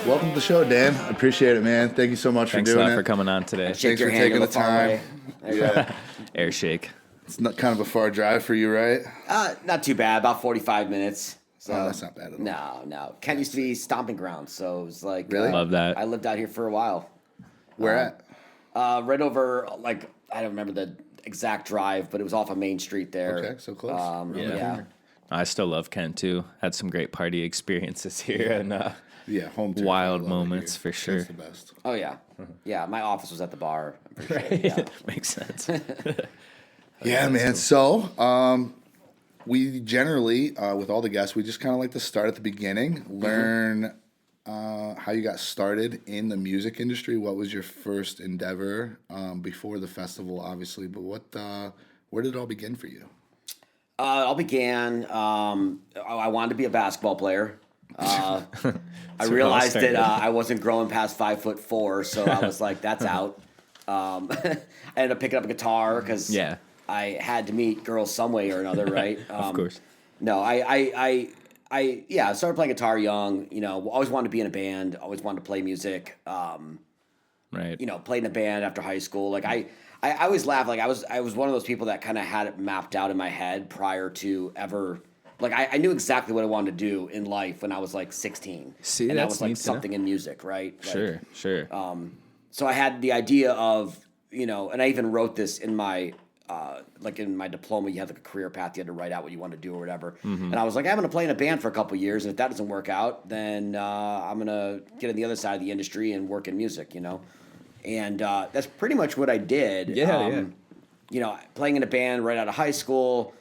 Welcome to the show, Dan. I appreciate it, man. Thank you so much Thanks for doing a lot it. for coming on today. Thanks for taking the time. Yeah. Air shake. It's not kind of a far drive for you, right? Not too bad. About 45 minutes. So, Oh, that's not bad at all. No. Kent used to be stomping ground, so it was like Really? Love that. I lived out here for a while. Where at? Right over, like, I don't remember the exact drive, but it was off of Main Street there. Okay, so close. Yeah. I still love Kent too. Had some great party experiences here and Yeah, home turf. wild I love it moments here. for sure. It's the best. Oh, yeah. Yeah, my office was at the bar. I'm pretty sure. Yeah. Makes sense. Yeah, man. So, we generally, with all the guests, we just kind of like to start at the beginning, learn how you got started in the music industry. What was your first endeavor before the festival, obviously, but where did it all begin for you? It all began, I wanted to be a basketball player. I realized that I wasn't growing past 5'4", so I was like, "That's out." I ended up picking up a guitar because I had to meet girls some way or another, right? Of course. No, I started playing guitar young. You know, always wanted to be in a band. Always wanted to play music. Right. You know, played in a band after high school. Like I always laugh. Like I was one of those people that kind of had it mapped out in my head prior to ever. Like I knew exactly what I wanted to do in life when I was like 16. See, and that that's was like neat to know. something in music, right? Like, Sure. so I had the idea of, you know, and I even wrote this in my like in my diploma. You have like a career path. You had to write out what you want to do or whatever. And I was like, I'm going to play in a band for a couple years, and if that doesn't work out, then I'm going to get on the other side of the industry and work in music, you know. And that's pretty much what I did. Yeah. You know, playing in a band right out of high school.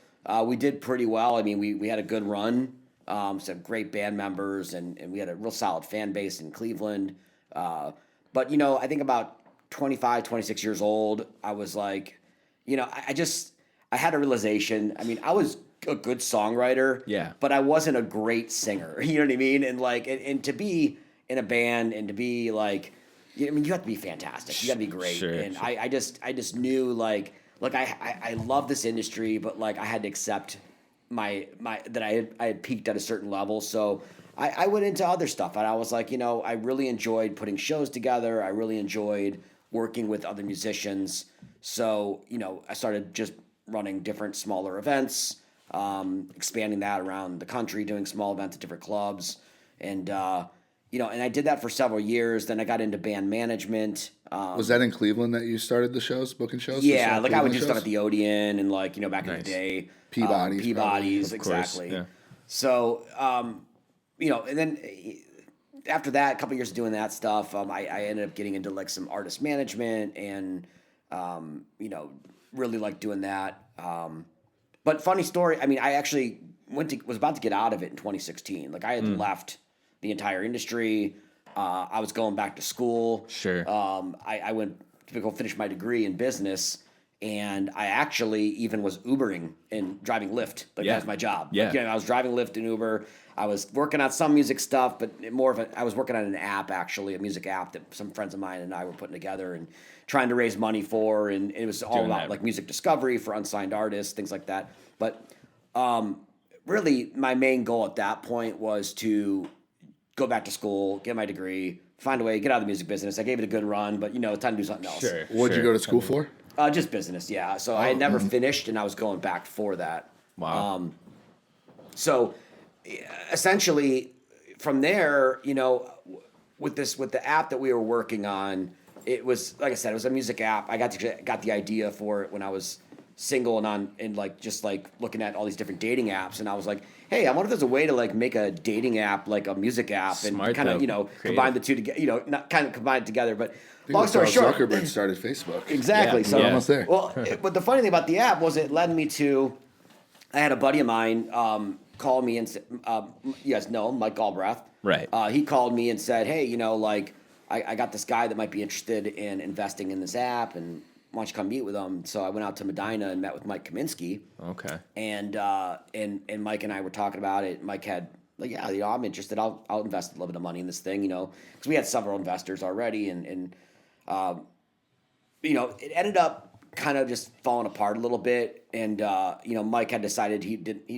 We did pretty well. I mean, we had a good run, some great band members, and we had a real solid fan base in Cleveland. But, you know, I think about 25, 26 years old, I was like, you know, I had a realization. I mean, I was a good songwriter, but I wasn't a great singer. You know what I mean? And like, and to be in a band and to be like, I mean, you have to be fantastic. You got to be great. And I just knew like I love this industry, but like I had to accept my that I had peaked at a certain level. So I went into other stuff, and I was like, you know, I really enjoyed putting shows together. I really enjoyed working with other musicians. So, you know, I started just running different smaller events, expanding that around the country, doing small events at different clubs, and you know, and I did that for several years. Then I got into band management. Was that in Cleveland that you started the shows, booking shows? Yeah, like I would do stuff at the Odeon and like, you know, back in the day. Peabody's. Exactly. Yeah. So, you know, and then after that, a couple years of doing that stuff, I ended up getting into like some artist management and, you know, really like doing that. But funny story, I mean, I actually was about to get out of it in 2016. Like I had left the entire industry. I was going back to school. Sure. I went to go finish my degree in business, and I actually even was Ubering and driving Lyft. Like that was my job. Yeah. Like, you know, I was driving Lyft and Uber. I was working on some music stuff, but I was working on an app, actually, a music app that some friends of mine and I were putting together and trying to raise money for, and it was all about like music discovery for unsigned artists, things like that. But really, my main goal at that point was to go back to school, get my degree, find a way to get out of the music business. I gave it a good run, but, you know, time to do something else. Sure. What'd you go to school for? Just business, yeah. So I had never finished, and I was going back for that. Wow. So essentially, from there, you know, with the app that we were working on, it was, like I said, it was a music app. I got the idea for it when I was single and like just like looking at all these different dating apps, and I was like, hey, I wonder if there's a way to like make a dating app like a music app and kind of, you know, combine the two together, you know, not kind of combine it together, but long story short, Zuckerberg started Facebook. Exactly. Yeah, so almost there. Well, but the funny thing about the app was it led me to, I had a buddy of mine call me and said, you guys know him, Mike Galbraith. Right. He called me and said, hey, you know, like I got this guy that might be interested in investing in this app, and why don't you come meet with him? So I went out to Medina and met with Mike Kaminsky. Okay. And Mike and I were talking about it. Mike had like, yeah, you know, I'm interested. I'll invest a little bit of money in this thing, you know, because we had several investors already, and you know, it ended up kind of just falling apart a little bit. And you know, Mike had decided he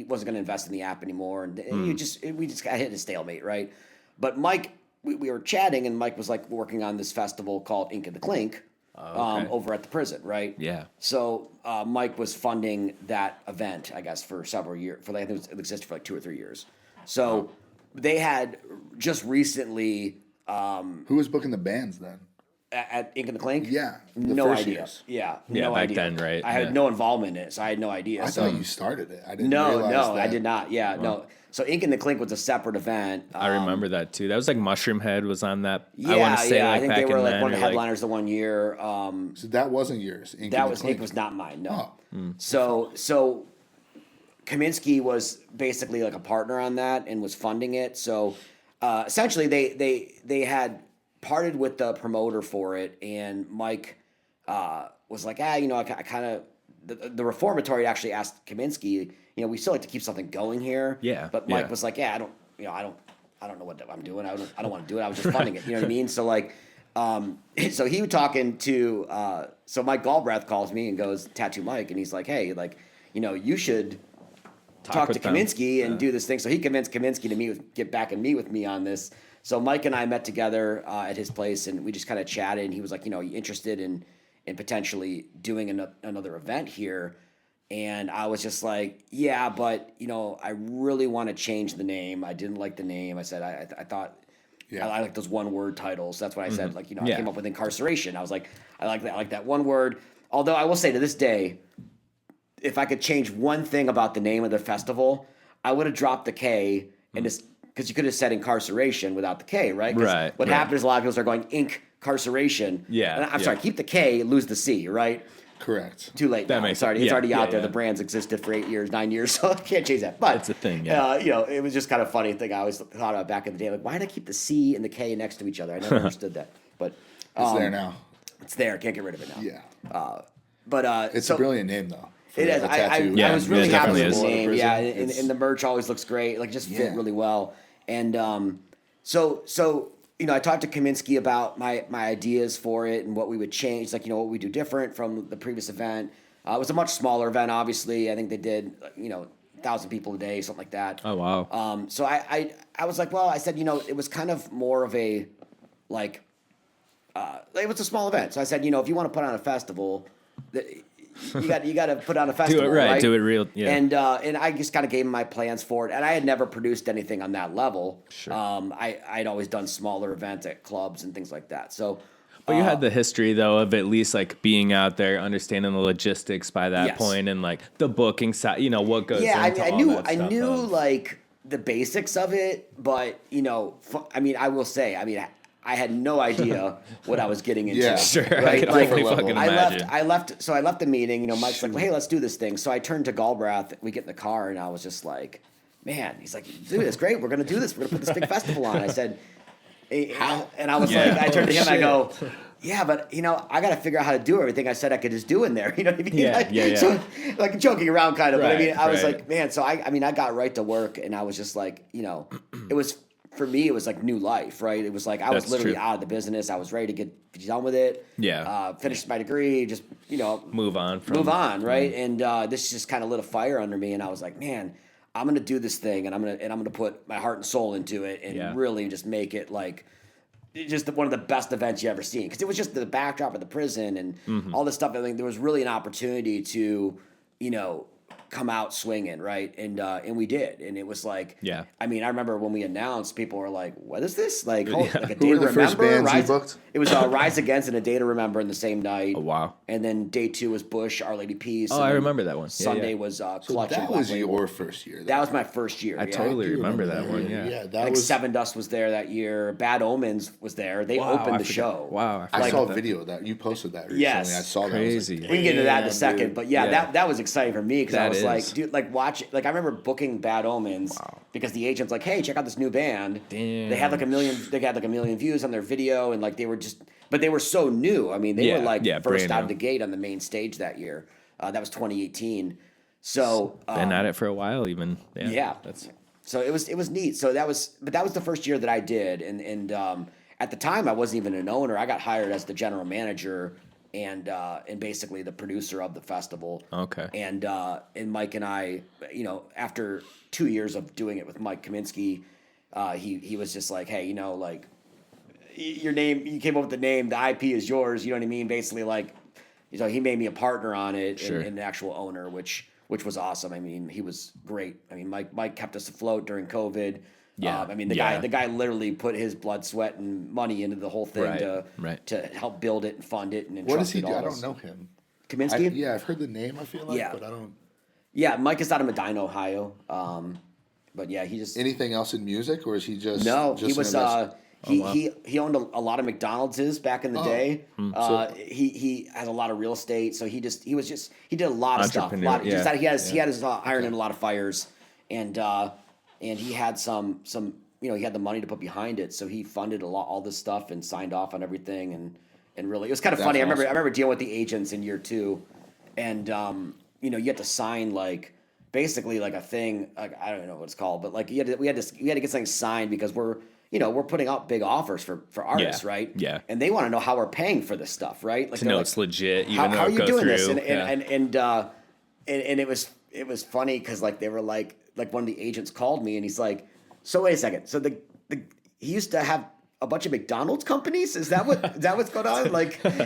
wasn't going to invest in the app anymore, and we just got hit a stalemate, right? But Mike we were chatting, and Mike was like working on this festival called Ink and the Clink over at the prison, right? Yeah. So Mike was funding that event, I guess, for several years. For like, I think it existed for like 2 or 3 years. So they had just recently Who was booking the bands then? at Ink and the Clink. Yeah, the no first idea. years. Yeah, Yeah, no back idea. then, right? I had Yeah. no involvement in it, so I had no idea. I so thought you started it. I didn't no, realize that. I did not. Yeah, no. So Ink and the Clink was a separate event. I remember that too. That was like Mushroom Head was on that. Yeah, I want to say like I think back they were in like then, one of the or, like- headliners the one year. So that wasn't yours. Ink That and the was Clink. Ink was not mine. No. Oh. So Kaminsky was basically like a partner on that and was funding it. So essentially, they had parted with the promoter for it, and Mike was like, I kind of the Reformatory actually asked Kaminsky, we still like to keep something going here. Yeah, But Mike yeah. was like, I don't know what I'm doing. I don't want to do it. I was just funding it. You know what I mean? So like. So he was talking to, so Mike Galbraith calls me and goes, Tattoo Mike, and he's like, hey, like, you should talk to with them. Kaminsky and do this thing. So he convinced Kaminsky to get back and meet with me on this. So Mike and I met together at his place, and we just kind of chatted, and he was like, you interested in potentially doing another event here. And I was just like, yeah, but, I really want to change the name. I didn't like the name. I said, I thought... Yeah. I like those one-word titles. That's what I said. Like, I Yeah. came up with Inkcarceration. I was like, I like that one word. Although I will say to this day, if I could change one thing about the name of the festival, I would have dropped the K and just because you could have said Incarceration without the K, right? 'Cause Right, What right. happened is a lot of people start going Inkcarceration. Yeah, And I'm yeah. sorry, keep the K, lose the C, right? Correct. Too late. That now. makes It's already, sense. it's already Yeah, out there. yeah. The brand's existed for 8 years, 9 years, so I can't change that. But It's a thing, yeah. it was just kind of funny thing I always thought about back in the day. Like, why did I keep the C and the K next to each other? I never understood that. But It's there now. it's there. Can't get rid of it now. Yeah. But It's so a brilliant name, though. for it is. a I tattoo. Yeah, was it really happy definitely with the is. name. Prison. Yeah, It's- and the merch always looks great. Like, just fit Yeah. really well. And so I talked to Kaminsky about my ideas for it and what we would change, like what we do different from the previous event. It was a much smaller event, obviously. I think they did 1,000 people a day, something like that. Oh wow. So I was like, well, I said, it was kind of more of a like it was a small event. So I said, if you want to put on a festival, you got to put on a festival, right, do it real, yeah. And I just kind of gave him my plans for it, and I had never produced anything on that level. Sure. I'd always done smaller events at clubs and things like that. So, But you had the history though of at least like being out there, understanding the logistics by that Yes. point, and like the booking side. What goes. yeah, into I all knew that I stuff knew of- like the basics of it, but I will say, I had no idea what I was getting into. Yeah. Sure, I right? can Like, only level. fucking I imagine. left the meeting. Mike's like, well, hey, let's do this thing. So I turned to Galbraith. We get in the car, and I was just like, man. He's like, dude, it's great. We're gonna do this. We're gonna put this big festival on. I said, how? And I was Yeah. like, I turned to him. Oh, I go, yeah, but I got to figure out how to do everything I said I could just do in there. You know what I mean? Yeah, Like, yeah. So like joking around, kind of. But I Right, mean, I was right. like, man. So I got right to work, and I was just like, it was. For me, it was like new life, right? It was like I was That's literally true. out of the business. I was ready to get done with it. Yeah. Finished my degree, just move on. From, move on, right? And this just kind of lit a fire under me, and I was like, man, I'm gonna do this thing, and I'm gonna put my heart and soul into it, and Yeah. really just make it like just one of the best events you ever seen, because it was just the backdrop of the prison and all this stuff. I think there was really an opportunity to come out swinging, right? And we did, and it was like, Yeah. I mean, I remember when we announced, people were like, "What is this? Like, like a Who day were to the first remember?" bands you Rise, booked? It was Rise Against and A Day to Remember in the same night. Oh, wow. And then day 2 was Bush, Our Lady Peace. Oh, and I then remember that one. Yeah, Sunday yeah. was So Clutch. and that Black was Label. your first year. That was my first year. I yeah. totally remember that one. Yeah. Yeah, I that think was. Seven Dust was there that year. Bad Omens was there. They Wow, opened I the forgot. show. Wow, I forgot saw a that. video of that you posted that recently. Yes. I saw that. Crazy. I was like, We can get into that in a "Damn, second, dude." but yeah, Yeah. that was exciting for me because I That was is. like, dude, like watch, like I remember booking Bad Omens because the agent's like, hey, check out this new band. Damn. They had like a million views on their video, and like they were just, but they were so new. I mean, they were Yeah, like yeah, first brand out new. of the gate on the main stage that year. That was 2018. So Been at it for a while, even. Yeah. yeah. That's So it was neat. So that was the first year that I did, and at the time I wasn't even an owner. I got hired as the general manager and basically the producer of the festival. Okay. And Mike and I, after 2 years of doing it with Mike Kaminsky, he was just like, hey, like your name, you came up with the name, the IP is yours. You know what I mean? Basically, like, he made me a partner on it Sure. and an actual owner, which was awesome. I mean, he was great. I mean, Mike kept us afloat during COVID. Yeah. I mean, the guy literally put his blood, sweat, and money into the whole thing to help build it and fund it and What does he entrusted do? all I this. don't know him. Kaminsky? Yeah, I've heard the name, I feel like, Yeah. but I don't. Yeah, Mike is out of Medina, Ohio. But yeah, he just Anything else in music, or is he just no. Just He an was he owned a lot of McDonald's back in the day. He has a lot of real estate, so he did a lot of stuff. Entrepreneur, He had his iron in a lot of fires, and he had some he had the money to put behind it, so he funded all this stuff and signed off on everything, and really it was kind of funny. Awesome. I remember dealing with the agents in year 2, and you had to sign basically a thing, I don't know what it's called, but we had to get something signed because we're putting out big offers for artists, right? Yeah. And they want to know how we're paying for this stuff, right? To know it's legit, even though how are it you goes doing through. this? And it was funny because they were like one of the agents called me and he's like, so wait a second, so he used to have a bunch of McDonald's companies? Is that what's going on?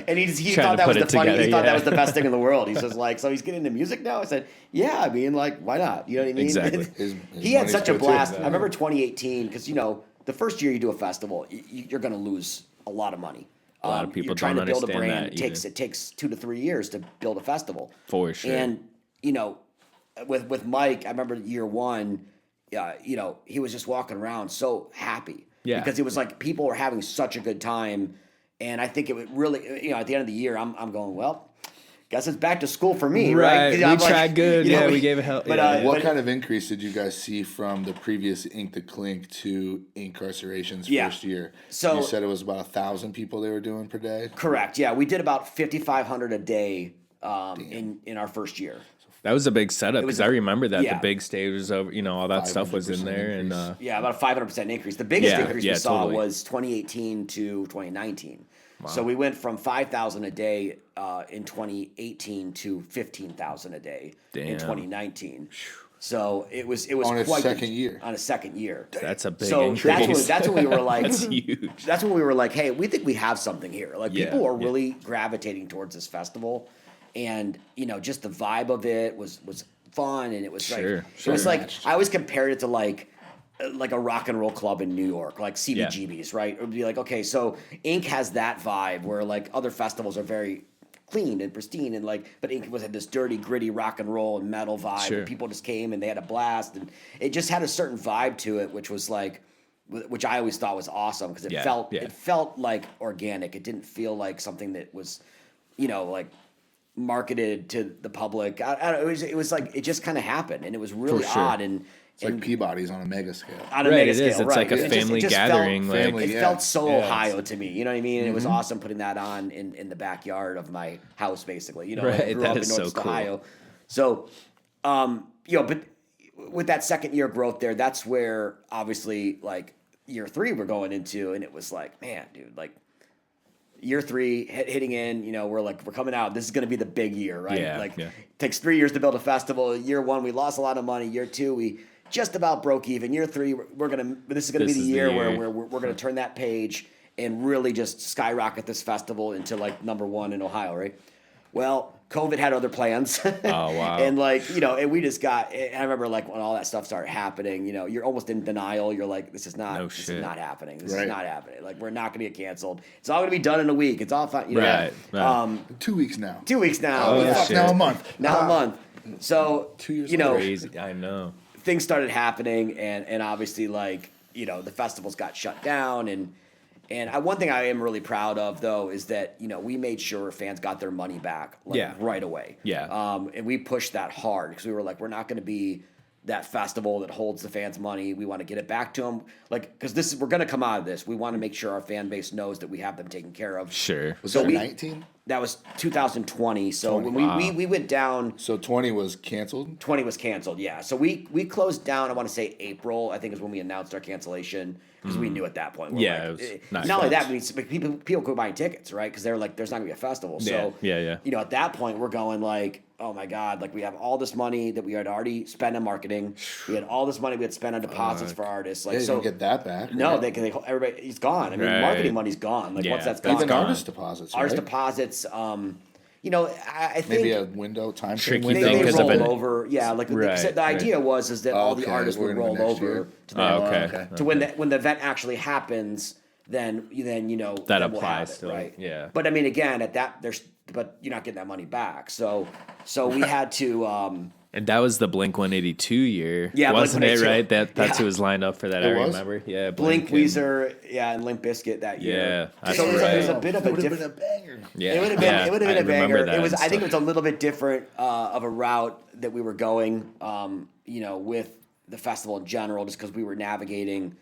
And he thought that was the funny. He thought that was the best thing in the world. He's just so he's getting into music now. I said, yeah. I mean, why not? You know what I mean? Exactly. He had such a blast. Too. I remember 2018 because the first year you do a festival, you're going to lose a lot of money. A lot of people you're trying don't to build a understand brand. that It takes 2 to 3 years to build a festival. For sure. And with Mike, I remember year 1. He was just walking around so happy. Yeah. Because it was people were having such a good time. And I think it would really, at the end of the year, I'm going, well, guess it's back to school for me, right? We tried good. We gave a hell. But, What kind of increase did you guys see from the previous Ink the Clink to Inkcarceration's first year? So you said it was about 1,000 people they were doing per day? Correct. Yeah. We did about 5,500 a day in our first year. That was a big setup because I remember that the yeah. big stage was over. All that stuff was in there, increase. and Yeah, about a 500% increase. The biggest increase we saw totally. was 2018 to 2019. Wow. So we went from 5,000 a day in 2018 to 15,000 a day in 2019. So it was on a quite second year. On a second year. that's a big So increase. that's when we were like, That's huge. That's when we were like, hey, we think we have something here. People are yeah. really gravitating towards this festival, and just the vibe of it was fun, and it was Sure. it was I always compared it to like a rock and roll club in New York, like CBGB's, right? It would be okay, so Ink has that vibe where other festivals are very clean and pristine and but Ink had this dirty, gritty rock and roll and metal vibe. Sure. And people just came and they had a blast, and it just had a certain vibe to it, which was which I always thought was awesome because it felt like organic. It didn't feel like something that was, marketed to the public. I don't know, it was it just kind of happened, and it was really odd. And It's like Peabody's on a mega scale. On a mega it scale, is. It's right. like a family gathering. It felt so Ohio to me. You know what I mean? And it was Mm-hmm. awesome putting that on in the backyard of my house, basically. Right, I grew that up in is so Northeast cool. Ohio. So, but with that second year growth there, that's where obviously year 3 we're going into, and it was man, dude, year 3 hitting in, we're coming out. This is going to be the big year, right? Yeah, Takes 3 years to build a festival. Year 1, we lost a lot of money. Year 2, we just about broke even. Year 3, this is going to be the year where we're going to turn that page and really just skyrocket this festival into number 1 in Ohio, right? Well, COVID had other plans. Oh, wow. And and we just got, and I remember when all that stuff started happening, you're almost in denial. You're this is not happening. This is not happening. We're not going to get canceled. It's all going to be done in a week. It's all fine. Right. 2 weeks now. 2 weeks now. Oh, shit. Now a month. Now a month. So 2 years Crazy. I know. things started happening, and obviously the festivals got shut down, and one thing I am really proud of though is that we made sure fans got their money back right away. Yeah. And we pushed that hard because we were we're not going to be that festival that holds the fans' money. We want to get it back to them, because we're going to come out of this. We want to make sure our fan base knows that we have them taken care of. Sure. Was So that we- 19? That was 2020. So when we went down, So 20 was canceled? 20 was canceled. Yeah. So we closed down, I want to say April, I think is when we announced our cancellation because we knew at that point. We're Yeah, like, it was not not only good. that, but people could buy tickets, right? Because they're like, there's not going to be a festival. So, Yeah. you know, at that point, we're going like, oh my God, like we have all this money that we had already spent on marketing. We had all this money we had spent on deposits for artists. Like, Yeah, you so don't get that back. no, right? everybody, he's gone. I mean, Right. marketing money's gone. Like Yeah, once that's that's gone, Even gone. artist deposits, artist right? deposits, you know, I think Maybe a window, time frame Tricky they, thing window. they 'cause of roll an- over. Yeah, like Right, the idea was that all the Okay, artists we're would gonna roll go next over year. to the Okay. to when the event actually happens. Then you know That then we'll applies have it, to it, right? yeah. But I mean, again, at that but you're not getting that money back. So we had to. And that was the Blink 182 year, Yeah, wasn't it? Blink-182. Right, that's Yeah. who was lined up for that. It I was? remember. Yeah, Blink, and- Weezer, and Limp Bizkit that year. Yeah, that's so it was, right. it was a bit of a It would have different. been a banger. Yeah, It would have been. yeah, It would have I been a remember banger. that It was. and I think it stuff. was a little bit different of a route that we were going. You know, with the festival in general, just because we were navigating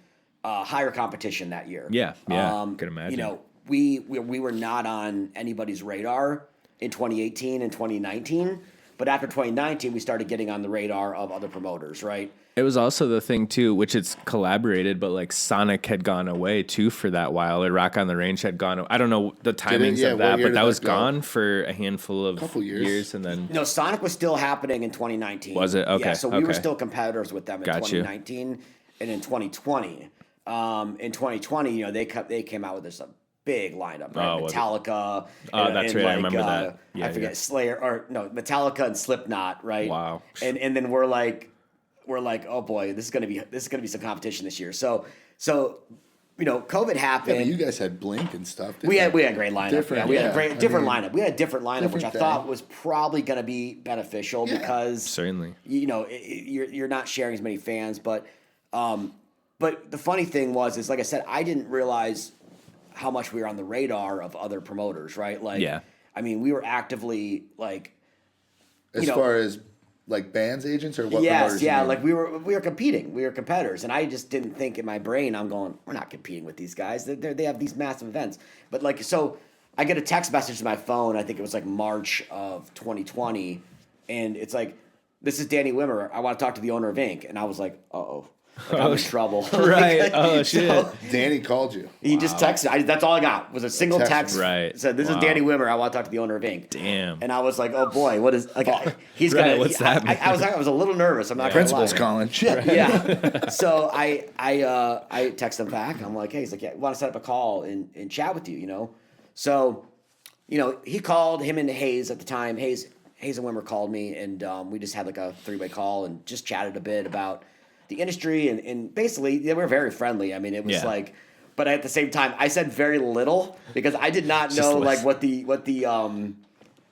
higher competition that year. Yeah, could imagine. You know, we were not on anybody's radar in 2018 and 2019, but after 2019, we started getting on the radar of other promoters, right? It was also the thing too, which it's collaborated, but like Sonic had gone away too for that while, or Rock on the Range had gone. I don't know the timings Yeah, of what that, year but did that that was go? gone for a handful of Couple years. and then No, Sonic was still happening in 2019. Was it? Okay, Yeah, so we were okay. still competitors with them in Got you. 2019 and in 2020. In 2020, you know, they came out with this big lineup, right? Oh, was it? Metallica. That's right, I remember that. Yeah, I forget yeah. Slayer or no Metallica and Slipknot, right? Wow. And then we're like, oh boy, this is gonna be some competition this year. So you know, COVID Yeah, happened. but you guys had Blink and stuff. We had a great lineup. Different, Yeah, we had yeah. a great I different mean, lineup. We had a different lineup, which I different thought thing. was probably going to be beneficial because certainly. you know you're not sharing as many fans. But the funny thing is like I said, I didn't realize how much we were on the radar of other promoters. Right? Like, Yeah. I mean, we were actively like, As you know- far as like bands agents or what? yes, promoters you yeah, mean? like we were competing, we were competitors, and I just didn't think in my brain, I'm going, we're not competing with these guys. They have these massive events, but like, so I get a text message to my phone. I think it was like March of 2020, and it's like, "This is Danny Wimmer. I want to talk to the owner of Ink." And I was like, "Uh-oh, like, I'm in trouble." Right. Oh, shit. Danny called you. He just texted. That's all I got was a single text. Right. Said, "This Wow. is Danny Wimmer. I want to talk to the owner of Ink." Damn. And I was like, "Oh boy, what is like? He's Right, gonna." what's that mean? I was a little nervous. I'm not Principal's gonna lie. calling. Shit. Yeah. So I text him back. I'm like, "Hey," he's like, "Yeah, we want to set up a call and chat with you." You know. So, you know, he called him and Hayes at the time. Hayes and Wimmer called me, and we just had like a 3-way call and just chatted a bit about the industry, and basically they were very friendly. I mean, it was Yeah. like, but at the same time, I said very little because I did not Just know like listen.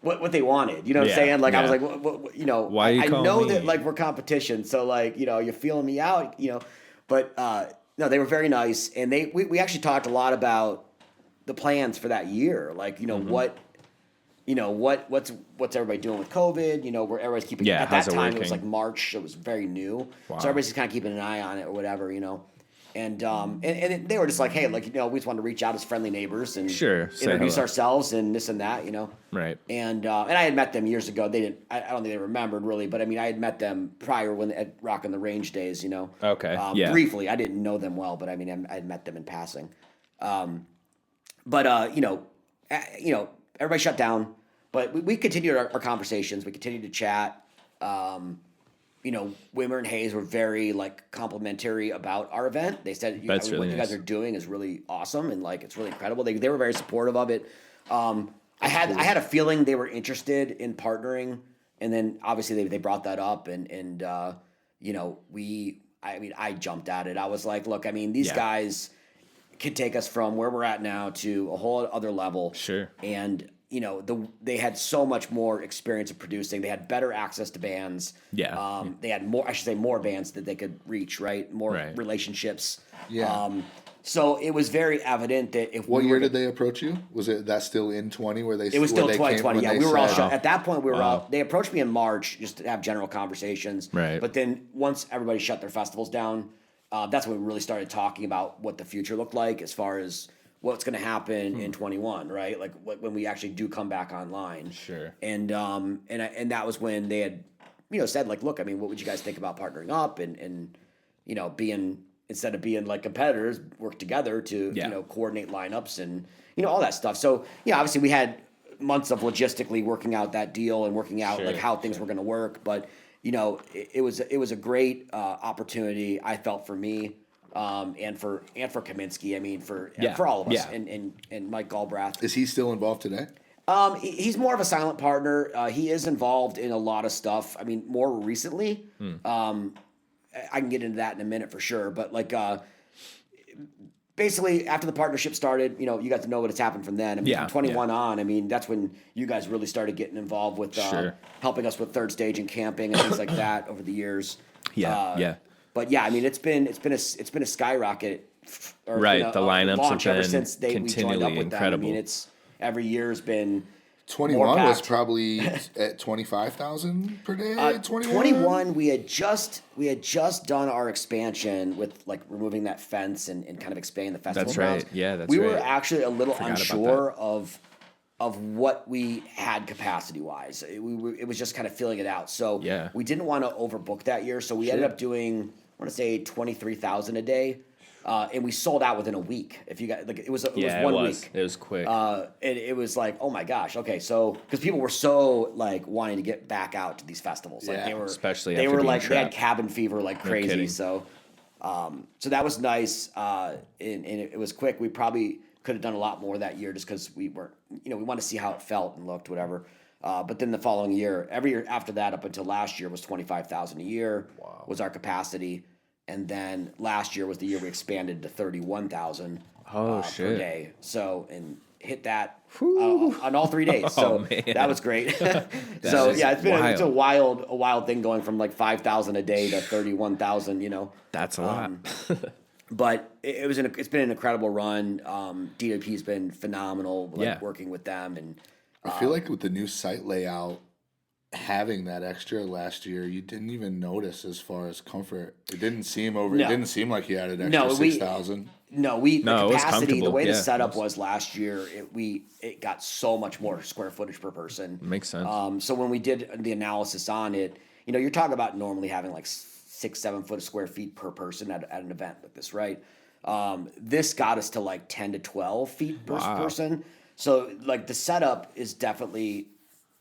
what they wanted. You know what I'm Yeah, saying? Like I was yeah. like, what, you know, Why you I calling know me? that like we're competition, so like, you know, you're feeling me out, you know, but no, they were very nice, and we actually talked a lot about the plans for that year, like, you know, what's everybody doing with COVID, you know, where everybody's keeping Yeah, at how's that it time it was working? like March, it was very new, Wow. so everybody's just kind of keeping an eye on it or whatever, you know. And they were just like, hey, like, you know, we just wanted to reach out as friendly neighbors and Sure, say introduce hello. ourselves and this and that, you know. Right. And I had met them years ago. They didn't. I don't think they remembered really, but I mean, I had met them prior when at Rock on the Range days, you know. Okay, yeah. Briefly, I didn't know them well, but I mean, I had met them in passing. You know, everybody shut down, but we continued our conversations. We continued to chat. You know, Wimmer and Hayes were very like complimentary about our event. They said, That's really what you guys nice. are doing is really awesome and like it's really incredible. They were very supportive of it. I had a feeling they were interested in partnering, and then obviously they brought that up, and you know, I jumped at it. I was like, look, I mean, these Yeah. guys could take us from where we're at now to a whole other level. Sure. And you know, they had so much more experience of producing. They had better access to bands. Yeah. They had more, I should say, more bands that they could reach, right? More Right. relationships. Yeah. So it was very evident that if What we year were, did they approach you? Was it that still in 20 where they? it was still 2020. Yeah, we were all shut. At that point, we were Wow. all. They approached me in March just to have general conversations. Right. But then once everybody shut their festivals down, that's when we really started talking about what the future looked like as far as what's going to happen in 21, right? Like when we actually do come back online. Sure. And that was when they had, said like, look, I mean, what would you guys think about partnering up and being, instead of being like competitors, work together to, coordinate lineups and, all that stuff. So, obviously we had months of logistically working out that deal and working out like how things were going to work. But, it was a great opportunity, I felt, for me. And for Kaminsky, I mean, for all of us, and Mike Galbraith. Is he still involved today? He's more of a silent partner. He is involved in a lot of stuff. I mean, more recently. I can get into that in a minute for sure. But like, basically, after the partnership started, you got to know what has happened from then. I mean, from 21 on, I mean, that's when you guys really started getting involved with helping us with third stage and camping and things like that over the years. But yeah, I mean, it's been a skyrocket. The lineups launch have ever been since we joined up with incredible. them. I mean, it's every year's been 21 was probably at 25,000 per day. 21, we had just done our expansion with like removing that fence and kind of expanding the festival That's grounds. right. Yeah, that's we right. were actually a little Forgot about unsure of what we had capacity wise. It was just kind of filling it out. So we didn't want to overbook that year. So we ended up doing, I want to say 23,000 a day. And we sold out within a week. If you got like, it was 1 week. It was quick. And it was like, oh my gosh, okay, so because people were so like wanting to get back out to these festivals, like they were, especially they after were being like they had trapped. cabin fever like crazy. kidding. So that was nice, and it was quick. We probably could have done a lot more that year just because we weren't, we wanted to see how it felt and looked, whatever. But then the following year, every year after that, up until last year, was 25,000 a year was our capacity. And then last year was the year we expanded to 31,000 per day. So, and hit that on all 3 days. So that was great. So yeah, it's a wild thing going from like 5,000 a day to 31,000. That's a lot. But it's been an incredible run. DWP's been phenomenal, working with them, and I feel like with the new site layout, having that extra last year, you didn't even notice as far as comfort. It didn't seem It didn't seem like you added extra 6,000. The capacity, the way the setup was was last year, it got so much more square footage per person. Makes sense. So when we did the analysis on it, you're talking about normally having like 6-7 foot of square feet per person at an event like this, right? This got us to like 10 to 12 feet per person. So like the setup is definitely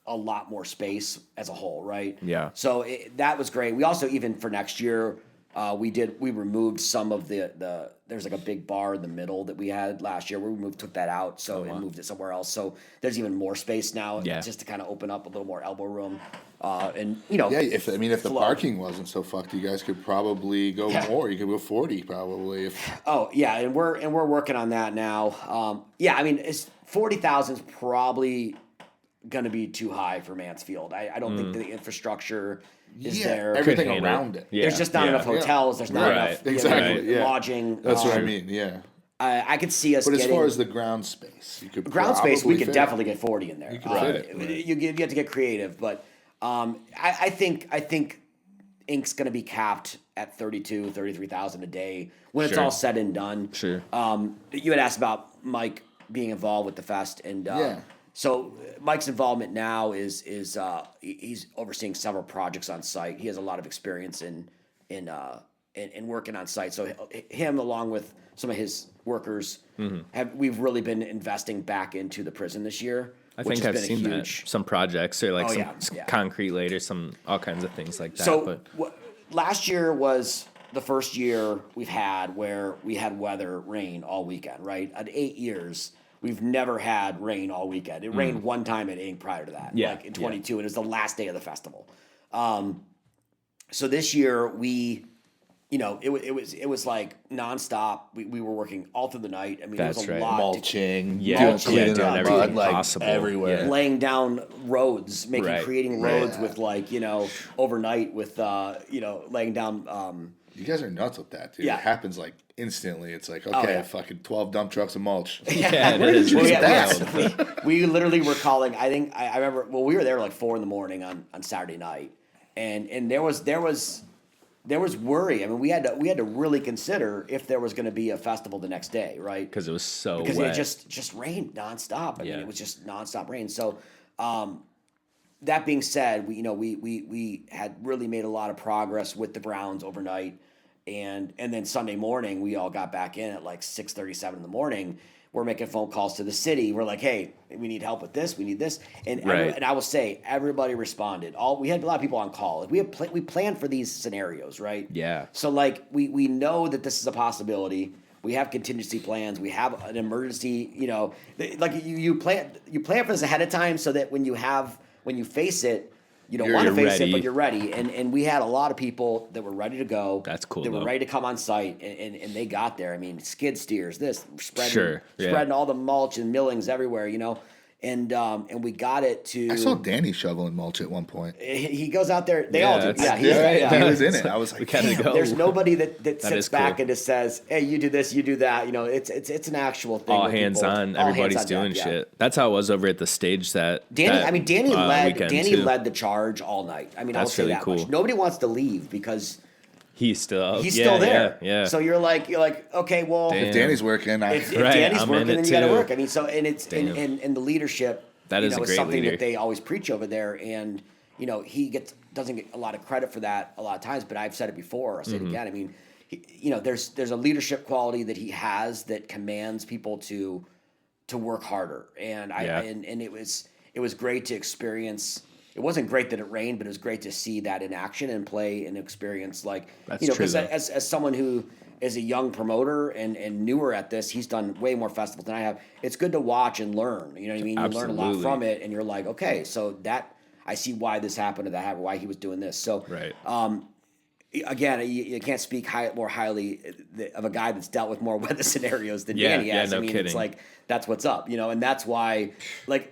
a lot more space as a whole, right? Yeah. So that was great. We also, even for next year, we removed some of there's like a big bar in the middle that we had last year. We took that out, and moved it somewhere else. So there's even more space now, just to kind of open up a little more elbow room. If the parking wasn't so fucked, you guys could probably go more. You could go 40 probably. And we're working on that now. It's 40,000 is probably going to be too high for Mansfield. I don't think the infrastructure is there. Everything around it. There's just not enough hotels. There's not enough lodging. That's what I mean. Yeah. I could see us. But as far as the ground space, you could we could definitely get 40 in there. You could fit it. You have to get creative, but I think Ink's going to be capped at 33,000 a day when it's all said and done. Sure. You had asked about Mike being involved with the fest, and so Mike's involvement now is he's overseeing several projects on site. He has a lot of experience in working on site. So him, along with some of his workers, we've really been investing back into the prison this year. I think I've seen that. Some projects or like some concrete laid or all kinds of things like that. So last year was the first year we've had where we had rain all weekend, right? At 8 years, we've never had rain all weekend. It rained one time at Ink prior to that, like in 22, and it was the last day of the festival. So this year it was like nonstop. We were working all through the night. I mean, That's it was a right. lot. Mulching, doing everything possible everywhere. Laying down roads, creating roads with overnight with laying down. You guys are nuts with that, dude. Yeah. It happens like instantly. It's like, okay, fucking 12 dump trucks of mulch. Yeah, it is. We literally were calling. I think I remember. Well, we were there like 4 a.m. on Saturday night, and there was there was worry. I mean, we had to really consider if there was going to be a festival the next day, right? Because it was so because wet. it just rained nonstop. I mean, it was just nonstop rain. So, that being said, we had really made a lot of progress with the grounds overnight, and then Sunday morning we all got back in at like 6:37 in the morning. We're making phone calls to the city. We're like, hey, we need help with this. We need this. And and I will say, everybody responded. We had a lot of people on call. Like, we planned for these scenarios, right? Yeah. So like we know that this is a possibility. We have contingency plans. We have an emergency. Like you plan for this ahead of time so that when you face it, you don't want to face it, but you're ready. And we had a lot of people that were ready to go. That's cool. That were ready to come on site, and they got there. I mean, skid steers, spreading all the mulch and millings everywhere, and we got it to. I saw Danny shoveling mulch at one point. He goes out there. They all do. Yeah, he was in it. I was like, there's nobody that sits back and just says, "Hey, you do this, you do that." It's an actual thing. All hands on. Everybody's doing shit. That's how it was over at the stage that. Danny led the charge all night. I mean, I'll say really that cool. much. Nobody wants to leave because. He's still there. Yeah. So you're like, okay, well, if Danny's working, if Danny's working, then you got to work. I mean, so and it's and the leadership that is a great something leader. that they always preach over there, and he doesn't get a lot of credit for that a lot of times. But I've said it before. I'll say it again. I mean, there's a leadership quality that he has that commands people to work harder, and and it was great to experience. It wasn't great that it rained, but it was great to see that in action and play and experience. Like, because as someone who is a young promoter and newer at this, he's done way more festivals than I have. It's good to watch and learn. You know what I mean? Absolutely. You learn a lot from it, and you're like, okay, so that I see why this happened, or that happened, why he was doing this. So, again, you can't speak more highly of a guy that's dealt with more weather scenarios than Danny has. No I mean, kidding. it's like that's what's up, and that's why, like.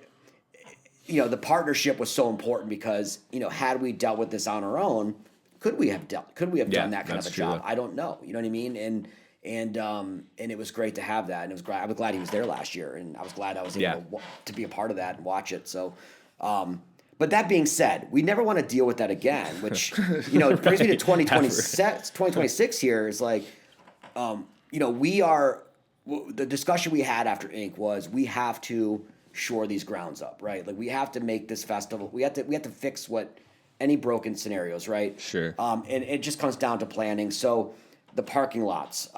The partnership was so important because, had we dealt with this on our own, could we have done that kind of a job? I don't know. You know what I mean? And it was great to have that. And it was great. I was glad he was there last year, and I was glad I was able to be a part of that and watch it. So, but that being said, we never want to deal with that again, which, brings me to 2026 here is like, the discussion we had after Ink was we have to shore these grounds up, right? Like we have to make this festival. We have to fix any broken scenarios, right? Sure. And it just comes down to planning. So the parking lots,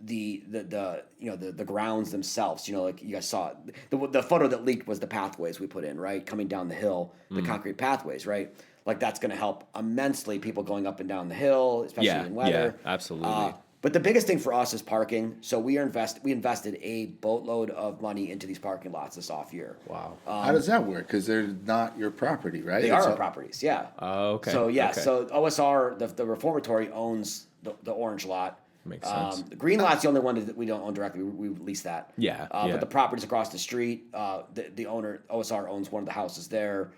the grounds themselves. Like you guys saw the photo that leaked was the pathways we put in, right? Coming down the hill, the concrete pathways, right? Like that's going to help immensely people going up and down the hill, especially in weather. Yeah, absolutely. But the biggest thing for us is parking. So we invested a boatload of money into these parking lots this off year. Wow. How does that work? Because they're not your property, right? They are our properties, yeah. Oh, okay. So Okay. so OSR, the Reformatory owns the orange lot. Makes sense. The green lot's the only one that we don't own directly. We lease that. Yeah, But the properties across the street, the owner OSR owns one of the houses there.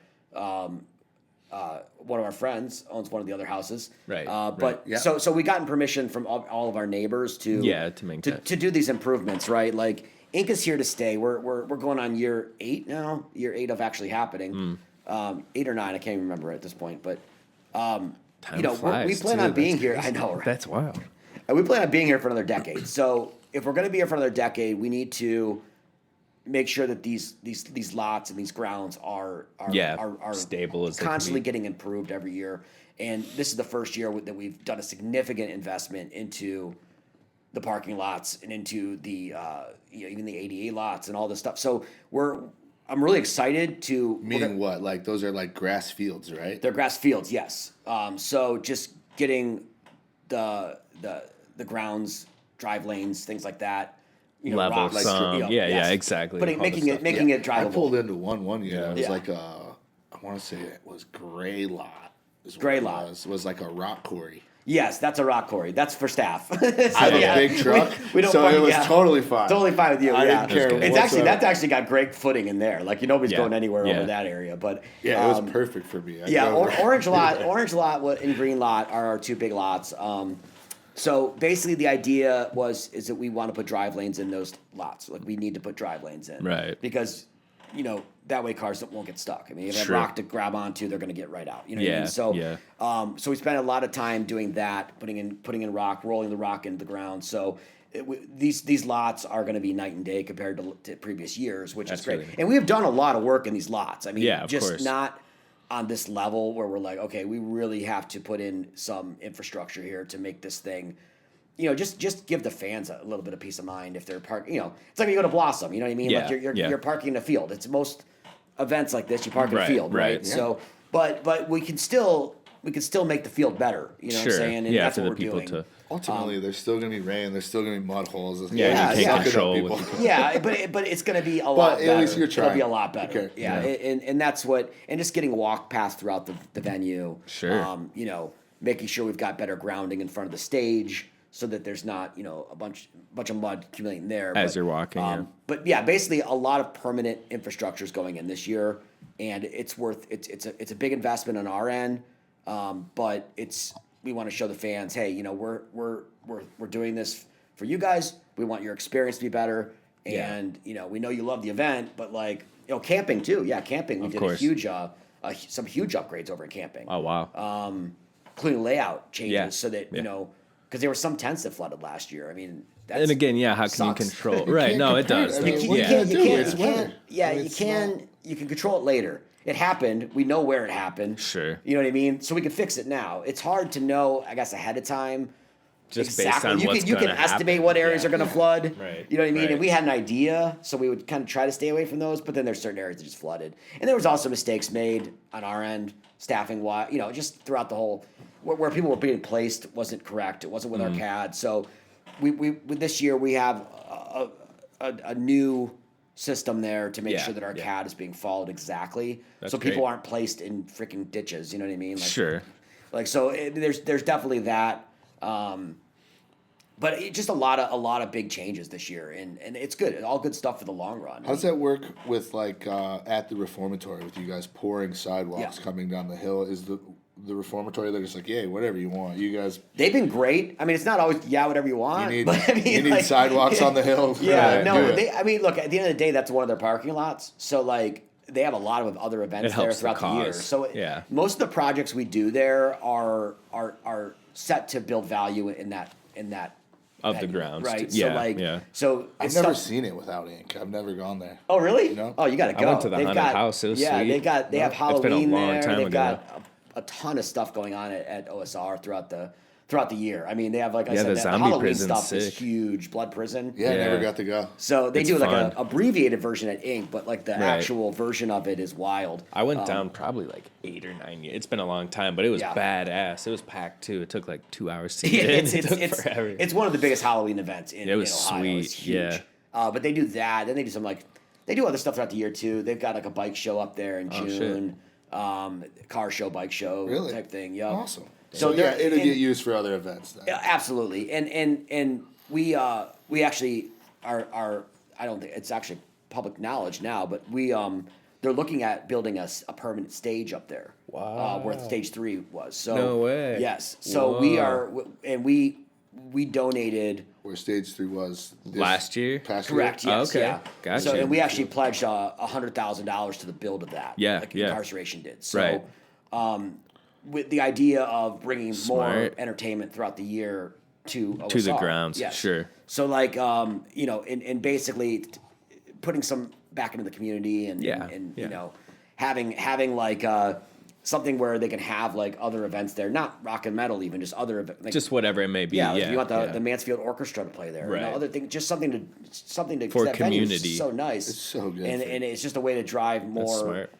One of our friends owns one of the other houses. Right. So we gotten permission from all of our neighbors to do these improvements, right? Like Ink is here to stay. We're going on year 8 now. Year 8 of actually happening. 8 or 9, I can't even remember at this point. But we plan on being here. I know, right? That's wild. We plan on being here for another decade. So if we're going to be here for another decade, we need to make sure that these lots and these grounds are stable, as constantly getting improved every year. And this is the first year that we've done a significant investment into the parking lots and into the even the ADA lots and all this stuff. So I'm really excited to. Meaning what? Like those are like grass fields, right? They're grass fields, yes. So just getting the grounds, drive lanes, things like that. Level rocks, some, exactly. Making it drivable. I pulled into one year. It was like I want to say it was gray lot. It was like a rock quarry. Yes, that's a rock quarry. That's for staff. I have a big truck, we don't so it was totally fine. Totally fine with you. I didn't care. That's actually got great footing in there. Like nobody's going anywhere over that area. But it was perfect for me. Orange lot, and green lot are our two big lots. So basically, the idea is that we want to put drive lanes in those lots. Like we need to put drive lanes in, right? Because that way cars won't get stuck. I mean, if they have Sure. rock to grab onto, they're going to get right out. You know what I Yeah, mean? So, yeah. so we spent a lot of time doing that, putting in rock, rolling the rock into the ground. So these lots are going to be night and day compared to previous years, which is great. really- And we have done a lot of work in these lots. I mean, Yeah, of just course. not on this level where we're like, okay, we really have to put in some infrastructure here to make this thing. Just give the fans a little bit of peace of mind if they're parking. It's like when you go to Blossom. You know what I mean? Yeah, Like yeah. you're parking in a field. It's most events like this, you park in a Right, field, right? right. Yeah. So, but we can still make the field better. You know what I'm Sure. saying? And Yeah, that's for what the we're people doing. to. Ultimately, there's still going to be rain. There's still going to be mud holes. Yeah, you can't control what people. Yeah, but it's going to be a lot better. at least you're trying. It'll be a lot better. Okay. Yeah, and that's what, and just getting walk paths throughout the venue. Sure. Making sure we've got better grounding in front of the stage so that there's not, a bunch of mud accumulating there. As you're walking, yeah. But yeah, basically a lot of permanent infrastructure is going in this year, and it's a big investment on our end. But we want to show the fans, hey, we're doing this for you guys. We want your experience to be better, and we know you love the event, but camping too. Yeah, camping. We did course. a huge, some huge upgrades over in camping. Oh wow. Including layout changes Yeah, so that yeah. because there were some tents that flooded last year. I mean, that's, And again, how can sucks. you control? Right. can't No, it compare does. it. I mean, Like, what yeah. can you do? It's weather. Yeah, I mean, you it's can. You can control it later. It happened. We know where it happened. Sure. You know what I mean? So we can fix it now. It's hard to know, I guess, ahead of time. Just based on you what's can gonna estimate happen. what areas Yeah. are going to flood. Right. You know what I mean? Right. And we had an idea, so we would kind of try to stay away from those. But then there's certain areas that just flooded, and there was also mistakes made on our end, staffing wise. Just throughout the whole where people were being placed wasn't correct. It wasn't with our CAD. So we this year we have a new system there to make Yeah, sure that our yeah. CAD is being followed exactly, That's so people great. aren't placed in freaking ditches. You know what I mean? Sure. There's definitely that. But just a lot of big changes this year, and it's good. All good stuff for the long run. How does that work with at the reformatory with you guys pouring sidewalks Yeah. coming down the hill? Is the reformatory they're just like, yeah, whatever you want. You guys They've been great. I mean, it's not always whatever you want. you need but I mean, you need sidewalks on the hill. Yeah, Do no. it. I mean, look. At the end of the day, that's one of their parking lots. So they have a lot of other events It there helps the throughout the year. cause. So Yeah. most of the projects we do there are set to build value in that Of the venue, grounds. right? Yeah, So yeah. so I've it's never stuff- seen it without ink. I've never gone there. Oh, really? know? Oh, you got to go. I went to the They've haunted got- house. It was yeah, sweet. they have It's Halloween been a long there. time They've ago. got a ton of stuff going on at OSR throughout the year. I mean, they have I Yeah, said, the the zombie Halloween prison's stuff is sick. huge. Blood prison. Yeah, I Yeah. never got to go. So they It's do like fun. a abbreviated version at Ink, but like the Right. actual version of it is wild. I went down probably like 8 or 9 years. It's been a long time, but it was Yeah. badass. It was packed too. It took like 2 hours to Yeah, get in. it's, It it's, took it's, forever. it's one of the biggest Halloween events in, It was in Ohio. It's sweet, huge. yeah. But they do that. Then they do some they do other stuff throughout the year too. They've got like a bike show up there in Oh, shit. June. Car show, bike show Really? type thing. Yeah. Awesome. So So yeah, they're- it'll and- get used for other events then. Yeah, absolutely. And we actually are I don't think it's actually public knowledge now, but they're looking at building a permanent stage up there. Wow. Where stage 3 was. So No way. Yes. So we Whoa. are and we donated Where stage 3 was this Last year? Past correct, year? yes. Okay. Yeah. Gotcha. So and we actually pledged $100,000 to the build of that. Yeah, Like yeah. Incarceration did. So Right. with the idea of bringing more Smart. entertainment throughout the year to To the OSR. grounds, Yes. sure. So and basically putting some back into the community and Yeah, and yeah. having like something where they can have like other events there, not rock and metal even, just other like, Just whatever it may be. yeah, Yeah. like if you want yeah. the Mansfield Orchestra to play there, Right. other thing, just something to For that venue is community. so nice, It's so good and for- and it's just a way to drive more, smart.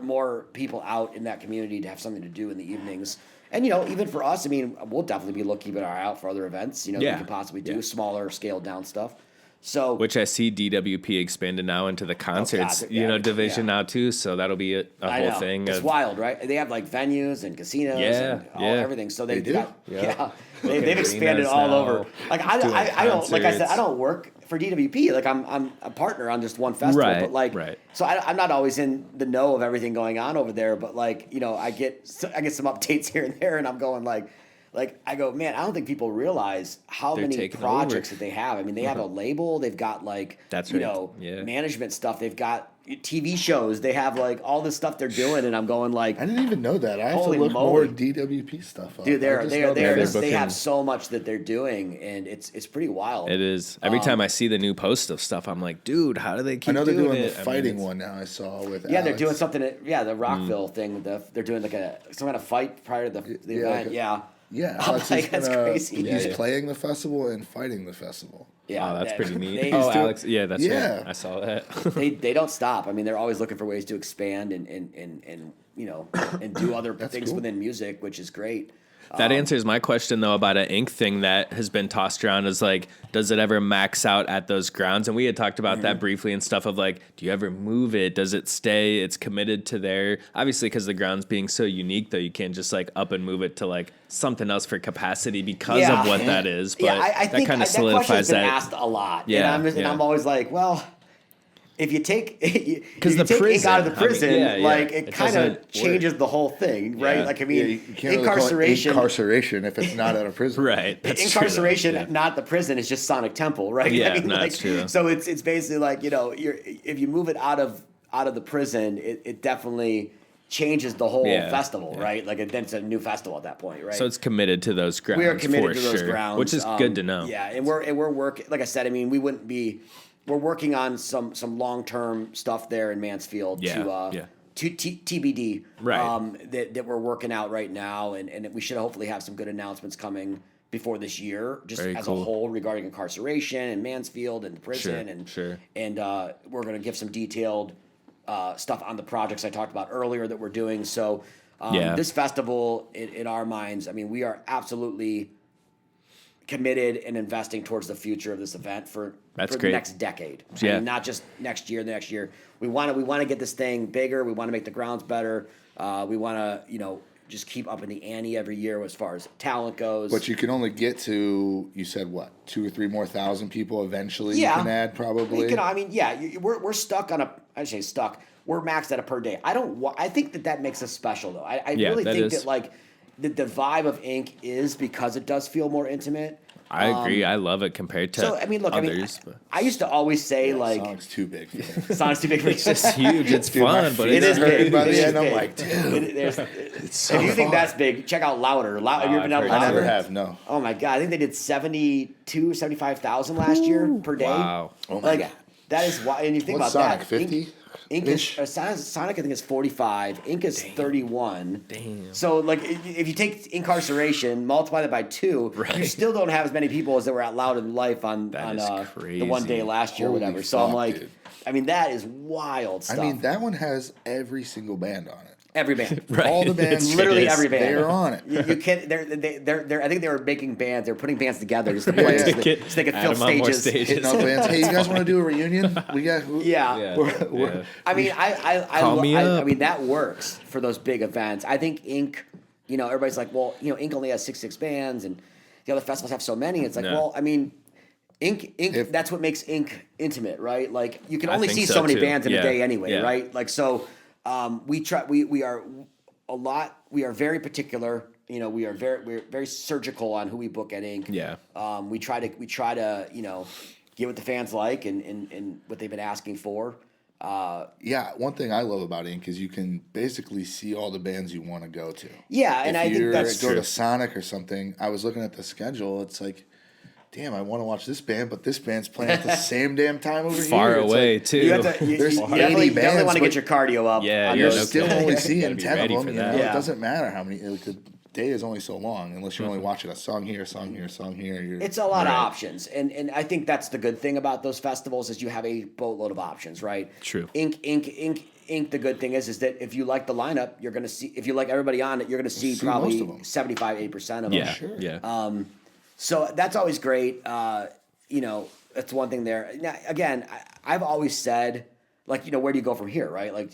more people out in that community to have something to do in the evenings. And even for us, I mean, we'll definitely be keeping our eye out for other events. That we Yeah, can possibly do yeah. smaller, scaled down stuff. So Which I see DWP expanded now into the concerts, yeah, division yeah. now too. So that'll be a I whole know. thing. It's of- wild, right? They have like venues and casinos Yeah, and yeah. everything. So They do? got, Yeah. yeah. Looking They've expanded arenas all now, over. Like I don't like I said, I don't work for DWP. Like I'm a partner on just one festival, Right, but like right. so I'm not always in the know of everything going on over there. But like I get some updates here and there, and I'm going like like I go, man, I don't think people realize how They're many taking projects over. that they have. I mean, they have a label, they've got like That's you right. know Yeah. management stuff, they've got TV shows, they have like all this stuff they're doing, and I'm going like, I didn't even know that. I have Holy to look moly. more DWP stuff up. dude, I just know that they're they booking- have so much that they're doing, and it's pretty wild. It is. Every time I see the new post of stuff, I'm like, dude, how do they keep I know they're doing the it? I mean, fighting it's- one now. I saw with Yeah, they're Alex. doing something. The Rockville thing. They're doing like some kind of fight prior to the Yeah, event. like Yeah. Yeah, I'm Alex like, is that's gonna- crazy. He's Yeah. playing the festival and fighting the festival. Yeah, Oh, that's they- pretty neat. They, Oh, doing- Alex. Yeah, that's Yeah. right. I saw that. they don't stop. I mean, they're always looking for ways to expand and you know and do other things cool. within music, which is great. That answers my question though about an ink thing that has been tossed around is like, does it ever max out at those grounds? And we had talked about that briefly and stuff of like, do you ever move it? Does it stay? It's committed to there. Obviously, because the grounds being so unique though, you can't just like up and move it to like something else for capacity because Yeah. of what that is. But Yeah, I that think kind of that question's solidifies been that. asked a lot. Yeah, and yeah. I'm always like, well, if you take if the you take ink out of the prison, I mean, prison, yeah, yeah. like It it kind doesn't of changes the whole thing, right? Yeah. Like I Yeah, mean, you can't really call it incarceration. incarceration if it's not at a prison. Right. That's true, though. Incarceration, Yeah. not the prison, is just Sonic Temple, right? Yeah, I mean, no, like, that's true. So it's basically like, you know, if you move it out of the prison, it definitely changes the whole Yeah, festival, yeah. right? Like then it's a new festival at that point, right? So it's committed to those grounds. we are committed for to those sure, grounds, which is good to know. Yeah, and we're working. Like I said, I mean, we're working on some long term stuff there in Mansfield Yeah, yeah. to TBD, Right. that we're working out right now, and we should hopefully have some good announcements coming before this year, just Very as cool. a whole regarding incarceration and Mansfield and the prison, Sure. and we're going to give some detailed stuff on the projects I talked about earlier that we're doing. So Yeah. this festival, in our minds, I mean, we are absolutely committed and investing towards the future of this event for That's the great. next decade. I Yeah. mean, not just next year, the next year. We want to get this thing bigger. We want to make the grounds better. We want to, just keep up in the ante every year as far as talent goes. But you can only get to, you said what, 2,000 or 3,000 more people eventually Yeah. you can add probably? We're stuck on I say stuck. We're maxed at a per day. I think that makes us special though. I Yeah, really that think is. that like the vibe of Ink is because it does feel more intimate. I agree. I love it compared to So I mean, look, others. but I used to always say like Song's too big for me. Sonic's too big for it's just huge. It's fun, but feet It it's is hurt big. by the It is end, I'm big. like, dude. If you think that's big, check out Louder. Have you ever I've done heard I Louder? never have, no. Oh my god, I think they did 75,000 last year per day. Wow. Oh my Like God. that is why. And you think What's about Sonic, that. 50? Ink is Sonic. I think is 45. Ink is 31. Damn. So like, if you take incarceration, multiply that by 2, you Right. still don't have as many people as that were at Loud in Life on That is the one day crazy. last year, or Holy whatever. So I'm fuck, like, dude. I mean, that is wild stuff. I mean, that one has every single band on it. every band. Right. All the bands, It's- Literally it is. every band. They're on it. You can't. They're. I think they were making bands. They were putting bands together just to Yeah, play, yeah. so they could Add fill 'em on more stages. stages. Hitting all the bands. Hey, you guys want to do a reunion? We got. Yeah. Yeah. We're- I mean, I Call me I up. mean, that works for those big events. I think Ink. Everybody's like, well, Ink only has six bands, and the other festivals have so many. It's like, No. well, I mean, Ink. If- That's what makes Ink intimate, right? Like you can I only think see so, so many too. bands in Yeah. a day anyway, Yeah. right? Like so, we try. We are a lot. We are very particular. We're very surgical on who we book at Ink. Yeah. We try to get what the fans like and what they've been asking for. Yeah, one thing I love about Ink is you can basically see all the bands you want to go to. Yeah, and I think you're that's go true. to Sonic or something. I was looking at the schedule. It's like, damn, I want to watch this band, but this band's playing at the same damn time over Far here. It's away like, too. You have to. You, There's you 80 definitely bands, want to get but- your cardio up. Yeah, on yeah, You're those- no still kidding. only Gotta seeing be 10 of ready them. for You that. know? Yeah. It doesn't matter how many. Like, the day is only so long unless you're only watching a song here, song here, song here. It's a lot of Right. options, and I think that's the good thing about those festivals is you have a boatload of options, right? True. Ink. The good thing is that if you like the lineup, you're gonna see. If you like everybody on it, you're gonna see See probably most of them. 75-80% of them. Yeah. Sure. Yeah. So that's always great. That's one thing there. Now, again, I've always said, like, where do you go from here, right? Like,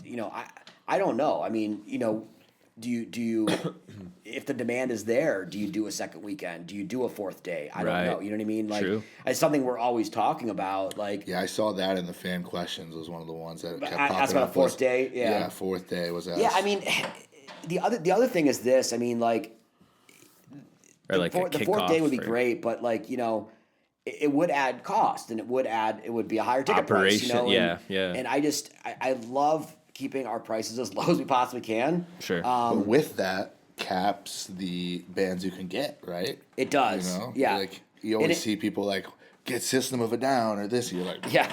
I don't know. I mean, do you if the demand is there, do you do a second weekend? Do you do a fourth day? I Right. don't know. You know what I mean? Like, True. it's something we're always talking about. Like, Yeah, I saw that in the fan questions was one of the ones that kept I popping asked about up. a fourth was- day. Yeah, fourth day was asked. Yeah, I mean, the other thing is this. I mean, like, or like a the fourth day would be kickoff or great, but like, it would add cost, and it would be a higher ticket price, operation. And I love keeping our prices as low as we possibly can. Sure. But with that caps the bands you can get, right? It does. Yeah. Like you always see people like get System of a Down or this. You're like, yeah,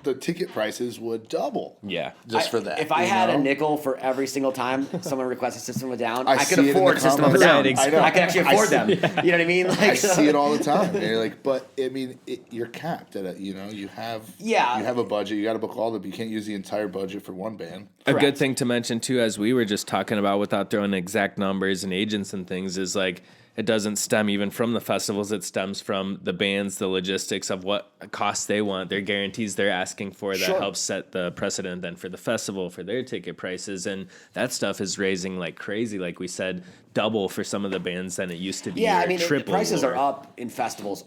the ticket prices would double. Yeah. Just for that. If I had a nickel for every single time someone requested System of a Down, I could afford System of a Down. I could actually afford them. Yeah. You know what I mean? Like, I see it all the time. And you're like, but I mean, you're capped at it. You have a budget. You got to book all the. You can't use the entire budget for one band. A good thing to mention too, as we were just talking about, without throwing exact numbers and agents and things, is like it doesn't stem even from the festivals. It stems from the bands, the logistics of what costs they want, their guarantees they're asking for that helps set the precedent then for the festival for their ticket prices. And that stuff is raising like crazy. Like we said, double for some of the bands than it used to be. Yeah, I mean, triple prices are up in festivals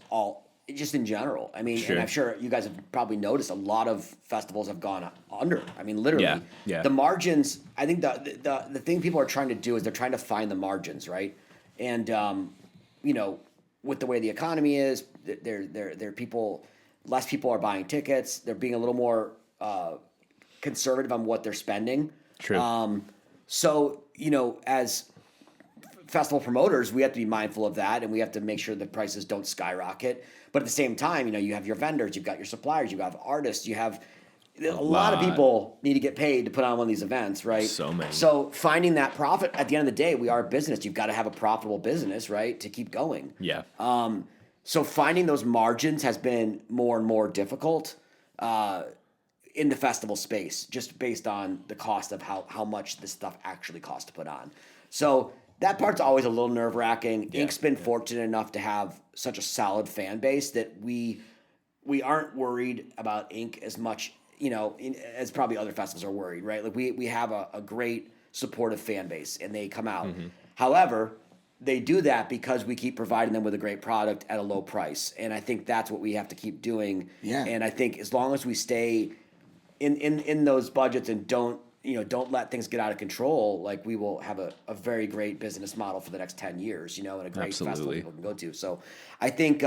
just in general. I mean, Sure. and I'm sure you guys have probably noticed a lot of festivals have gone under. I mean, literally. Yeah. The margins, I think the thing people are trying to do is they're trying to find the margins, right? And with the way the economy is, less people are buying tickets. They're being a little more conservative on what they're spending. True. So, as festival promoters, we have to be mindful of that, and we have to make sure the prices don't skyrocket. But at the same time, you have your vendors, you've got your suppliers, you have artists, you have a lot of people need to get paid to put on one of these events, right? So many. So finding that profit, at the end of the day, we are a business. You've got to have a profitable business, right, to keep going. Yeah. So finding those margins has been more and more difficult in the festival space, just based on the cost of how much this stuff actually costs to put on. So that part's always a little nerve-wracking. Ink's been fortunate enough to have such a solid fan base that we aren't worried about Ink as much, as probably other festivals are worried, right? Like we have a great supportive fan base, and they come out. Mm-hmm. However, they do that because we keep providing them with a great product at a low price, and I think that's what we have to keep doing. Yeah. And I think as long as we stay in those budgets and don't let things get out of control, like we will have a very great business model for the next 10 years, and a great festival people can go to. So I think,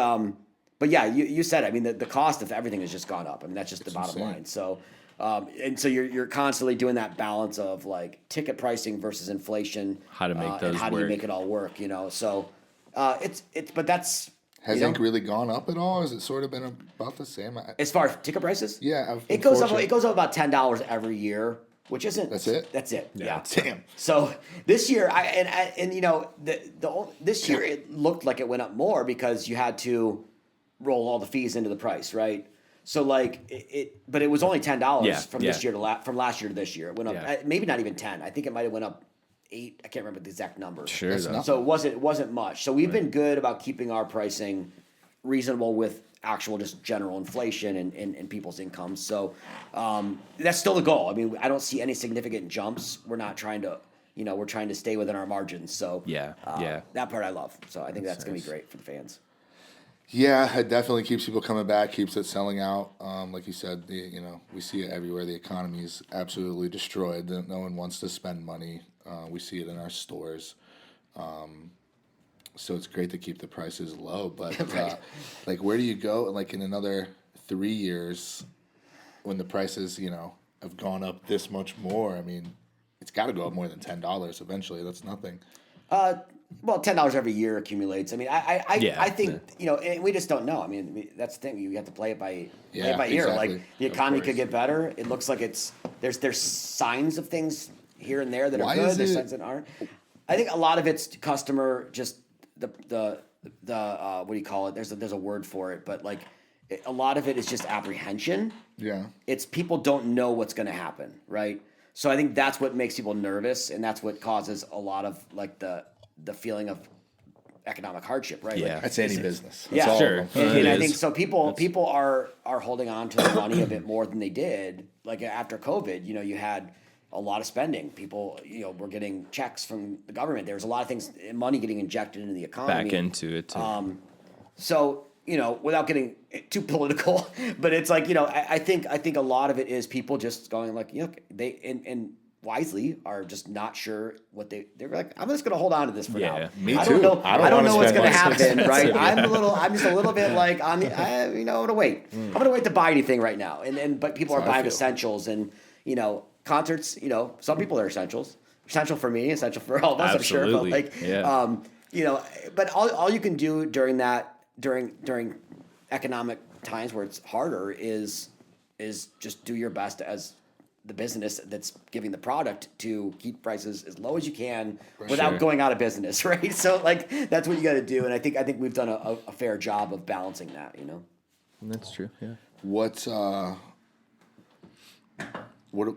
but yeah, you said it. I mean, the cost of everything has just gone up. I mean, that's just the bottom line. So, and so you're constantly doing that balance of like ticket pricing versus inflation. How to make those and how do you make it all work, So but that's. Has Ink really gone up at all? Or has it sort of been about the same? As far as ticket prices? Yeah. It goes up about $10 every year. Which isn't. That's it. That's it. Yeah. Damn. So this year, this year it looked like it went up more because you had to roll all the fees into the price, right? So like but it was only $10 from this year from last year to this year. It went up, maybe not even 10. I think it might have went up 8. I can't remember the exact number. Sure. So it wasn't much. So we've been good about keeping our pricing reasonable with actual just general inflation and people's incomes. So that's still the goal. I mean, I don't see any significant jumps. We're not trying to, we're trying to stay within our margins. So that part I love. So I think that's going to be great for the fans. Yeah, it definitely keeps people coming back, keeps it selling out. Like you said, we see it everywhere. The economy is absolutely destroyed. No one wants to spend money. We see it in our stores. So it's great to keep the prices low, but Right. like where do you go? Like in another 3 years, when the prices have gone up this much more? I mean, it's got to go up more than $10 eventually. That's nothing. Well, $10 every year accumulates. I mean, I think and we just don't know. I mean, that's the thing. You have to play it by ear. Exactly. Like the economy could get better. It looks like there's signs of things here and there that are good. There's signs that aren't. I think a lot of it's customer just. The what do you call it? There's a word for it, but like a lot of it is just apprehension. Yeah. It's people don't know what's going to happen, right? So I think that's what makes people nervous, and that's what causes a lot of like the feeling of economic hardship, right? Yeah. Like, That's any business. That's Yeah, all sure. of them. and I think so. People are holding on to their money a bit more than they did. Like after COVID, you had a lot of spending. People, were getting checks from the government. There was a lot of things, money getting injected into the economy. Back into it too. So, without getting too political, but it's like, I think a lot of it is people just going like, they and wisely are just not sure what they're like. I'm just going to hold on to this for now. Me I too. don't know. I don't know what's going to money. happen, right? I'm just a little bit like I'm going to wait. I'm going to wait to buy anything right now. But people are buying essentials and, concerts, some people are essential for me, essential for all of us, Absolutely. I'm sure. But but all you can do during economic times where it's harder is just do your best as the business that's giving the product to keep prices as low as you can without going out of business, right? So that's what you got to do, and I think we've done a fair job of balancing that. That's true. Yeah. What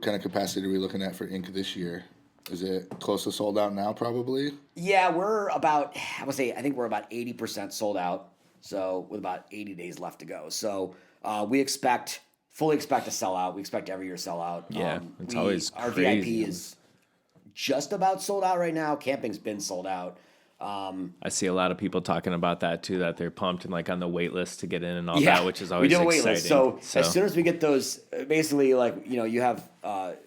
kind of capacity are we looking at for Ink this year? Is it close to sold out now? Probably. Yeah, we're about. I think we're about 80% sold out. So with about 80 days left to go. So we fully expect to sell out. We expect every year to sell out. Yeah, it's always our crazy. VIP is just about sold out right now. Camping's been sold out. I see a lot of people talking about that too, that they're pumped and on the wait list to get in and all that, which is always we do a wait exciting. list. So as soon as we get those, basically you have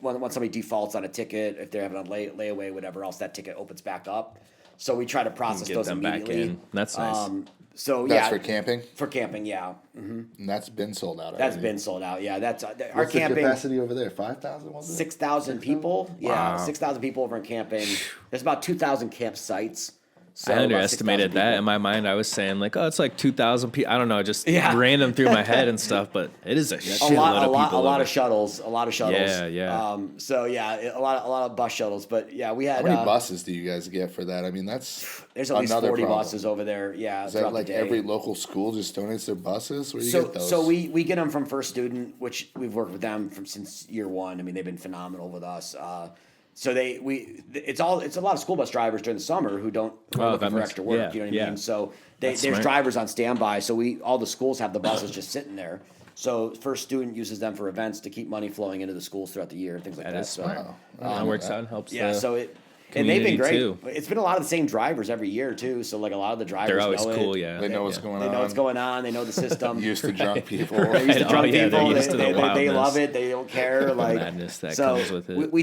when somebody defaults on a ticket, if they're having a layaway, whatever else, that ticket opens back up. So we try to process get those them immediately. back in. That's nice. So That's for camping. For camping, yeah. And that's been sold out. That's been sold out. Yeah, that's our What's the camping. capacity over there? 5,000 was it? 6,000 people. Yeah, Wow. 6,000 people over in camping. There's about 2,000 campsites. So I about underestimated 6,000 that. people. In my mind, I was saying it's 2,000 people. I don't know, just random through my head and stuff. But it is a shitload of people. A lot of shuttles. Yeah, yeah. So yeah, a lot of bus shuttles. But yeah, we had. How many buses do you guys get for that? I mean, there's at least another 40 problem. buses over there. Yeah, Is that every local school just donates their buses? Where do you get those? So we get them from First Student, which we've worked with them since year one. I mean, they've been phenomenal with us. So it's a lot of school bus drivers during the summer who are looking for extra work. You know what I mean? So there's drivers on standby. So all the schools have the buses just sitting there. So First Student uses them for events to keep money flowing into the schools throughout the year and things like that. That is So, smart. That works out and helps. Yeah. And they've been great. Too. It's been a lot of the same drivers every year too. So a lot of the drivers They're always know cool. it. Yeah, They know what's going on. They know what's going on. They know the system. Used to drunk people. They're used to drunk they're people. used to the They wildness. love it. They don't care. Madness that comes with it. We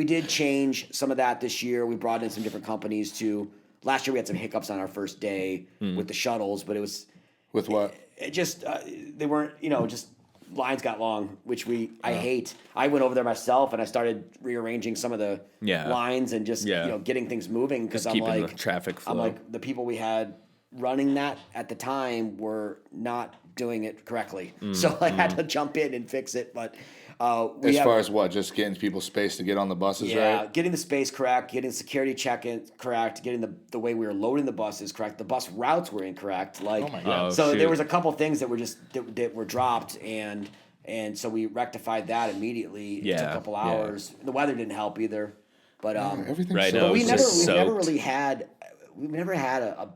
did change some of that this year. We brought in some different companies to. Last year we had some hiccups on our first day with the shuttles, but it was With what? it just they weren't just lines got long, which I hate. I went over there myself and I started rearranging some of the lines and just getting things moving because I'm keeping like the traffic flow. I'm like the people we had running that at the time were not doing it correctly, so I had to jump in and fix it. But As far as what? Just getting people space to get on the buses, right? getting the space correct, getting security check-in correct, getting the way we were loading the buses correct. The bus routes were incorrect. Oh my God. So shoot. there was a couple things that were that were dropped, and so we rectified that immediately. It took a couple hours. The weather didn't help either, but Everything's Right so now, we've it's never just really soaked. we've never had a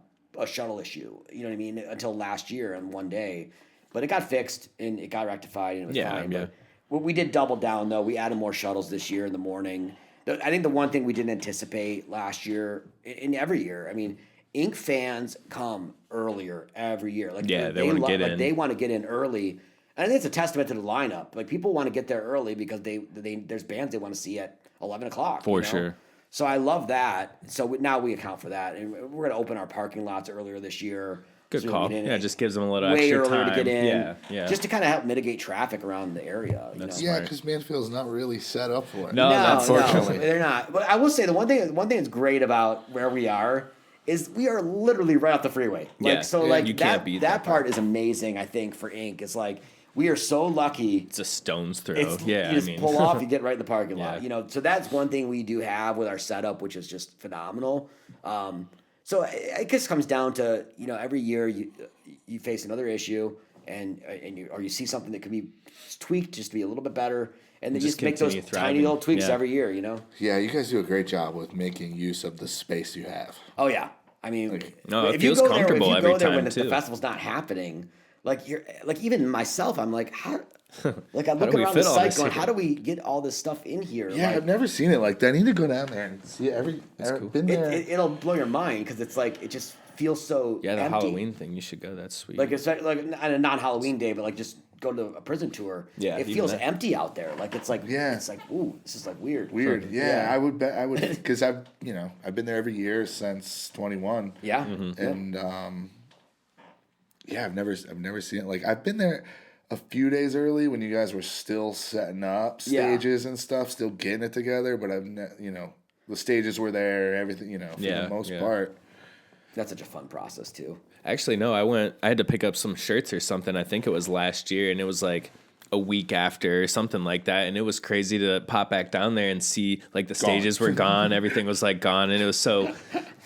shuttle issue. You know what I mean? Until last year on one day, but it got fixed and it got rectified and it was fine. Yeah. But we did double down though. We added more shuttles this year in the morning. I think the one thing we didn't anticipate last year, in every year, I mean, Ink fans come earlier every year. They want to get in. They want to get in early. And I think it's a testament to the lineup. People want to get there early because there's bands they want to see at 11 o'clock. For sure. So I love that. So now we account for that. And we're going to open our parking lots earlier this year. Good So call. we get in Yeah, it just gives them a little way extra earlier time. to get in. Yeah. Just to kind of help mitigate traffic around the area. That's Yeah, smart. because Mansfield's not really set up for it. No, unfortunately. they're not. But I will say the one thing that's great about where we are is we are literally right off the freeway. You can't beat that part is amazing. I think for Ink, it's we are so lucky. It's a stone's throw. You just pull off, you get right in the parking lot. Yeah. So that's one thing we do have with our setup, which is just phenomenal. So it just comes down to every year you face another issue and you see something that can be tweaked just to be a little bit better, and then Just make those continue tiny thriving. little tweaks Yeah. every year. Yeah, you guys do a great job with making use of the space you have. Oh yeah, I mean, No, it if you feels go there, comfortable every time, when the too. festival's not happening, you're even myself, I'm like, how? I'm do looking we around the fit all site this going, here? how do we get all this stuff in here? Yeah, I've never seen it like that. I need to go down there and see it. Been there. It'll blow your mind because it's it just feels so Yeah, the empty. Halloween thing. You should go. That's sweet. Like it's like on a non-Halloween day, but like just go to a prison tour. Yeah, it even feels that. empty out there. Like it's like Yeah. it's like ooh, this is like weird. Weird. Yeah, I would bet. I would because I've been there every year since 21. Yeah, And I've never seen it. Like I've been there a few days early when you guys were still setting up stages and stuff, still getting it together. But the stages were there, everything. For the most part. That's such a fun process too. Actually, no, I had to pick up some shirts or something. I think it was last year, and it was like a week after or something like that. And it was crazy to pop back down there and see like the stages were gone. Everything was like gone. And it was so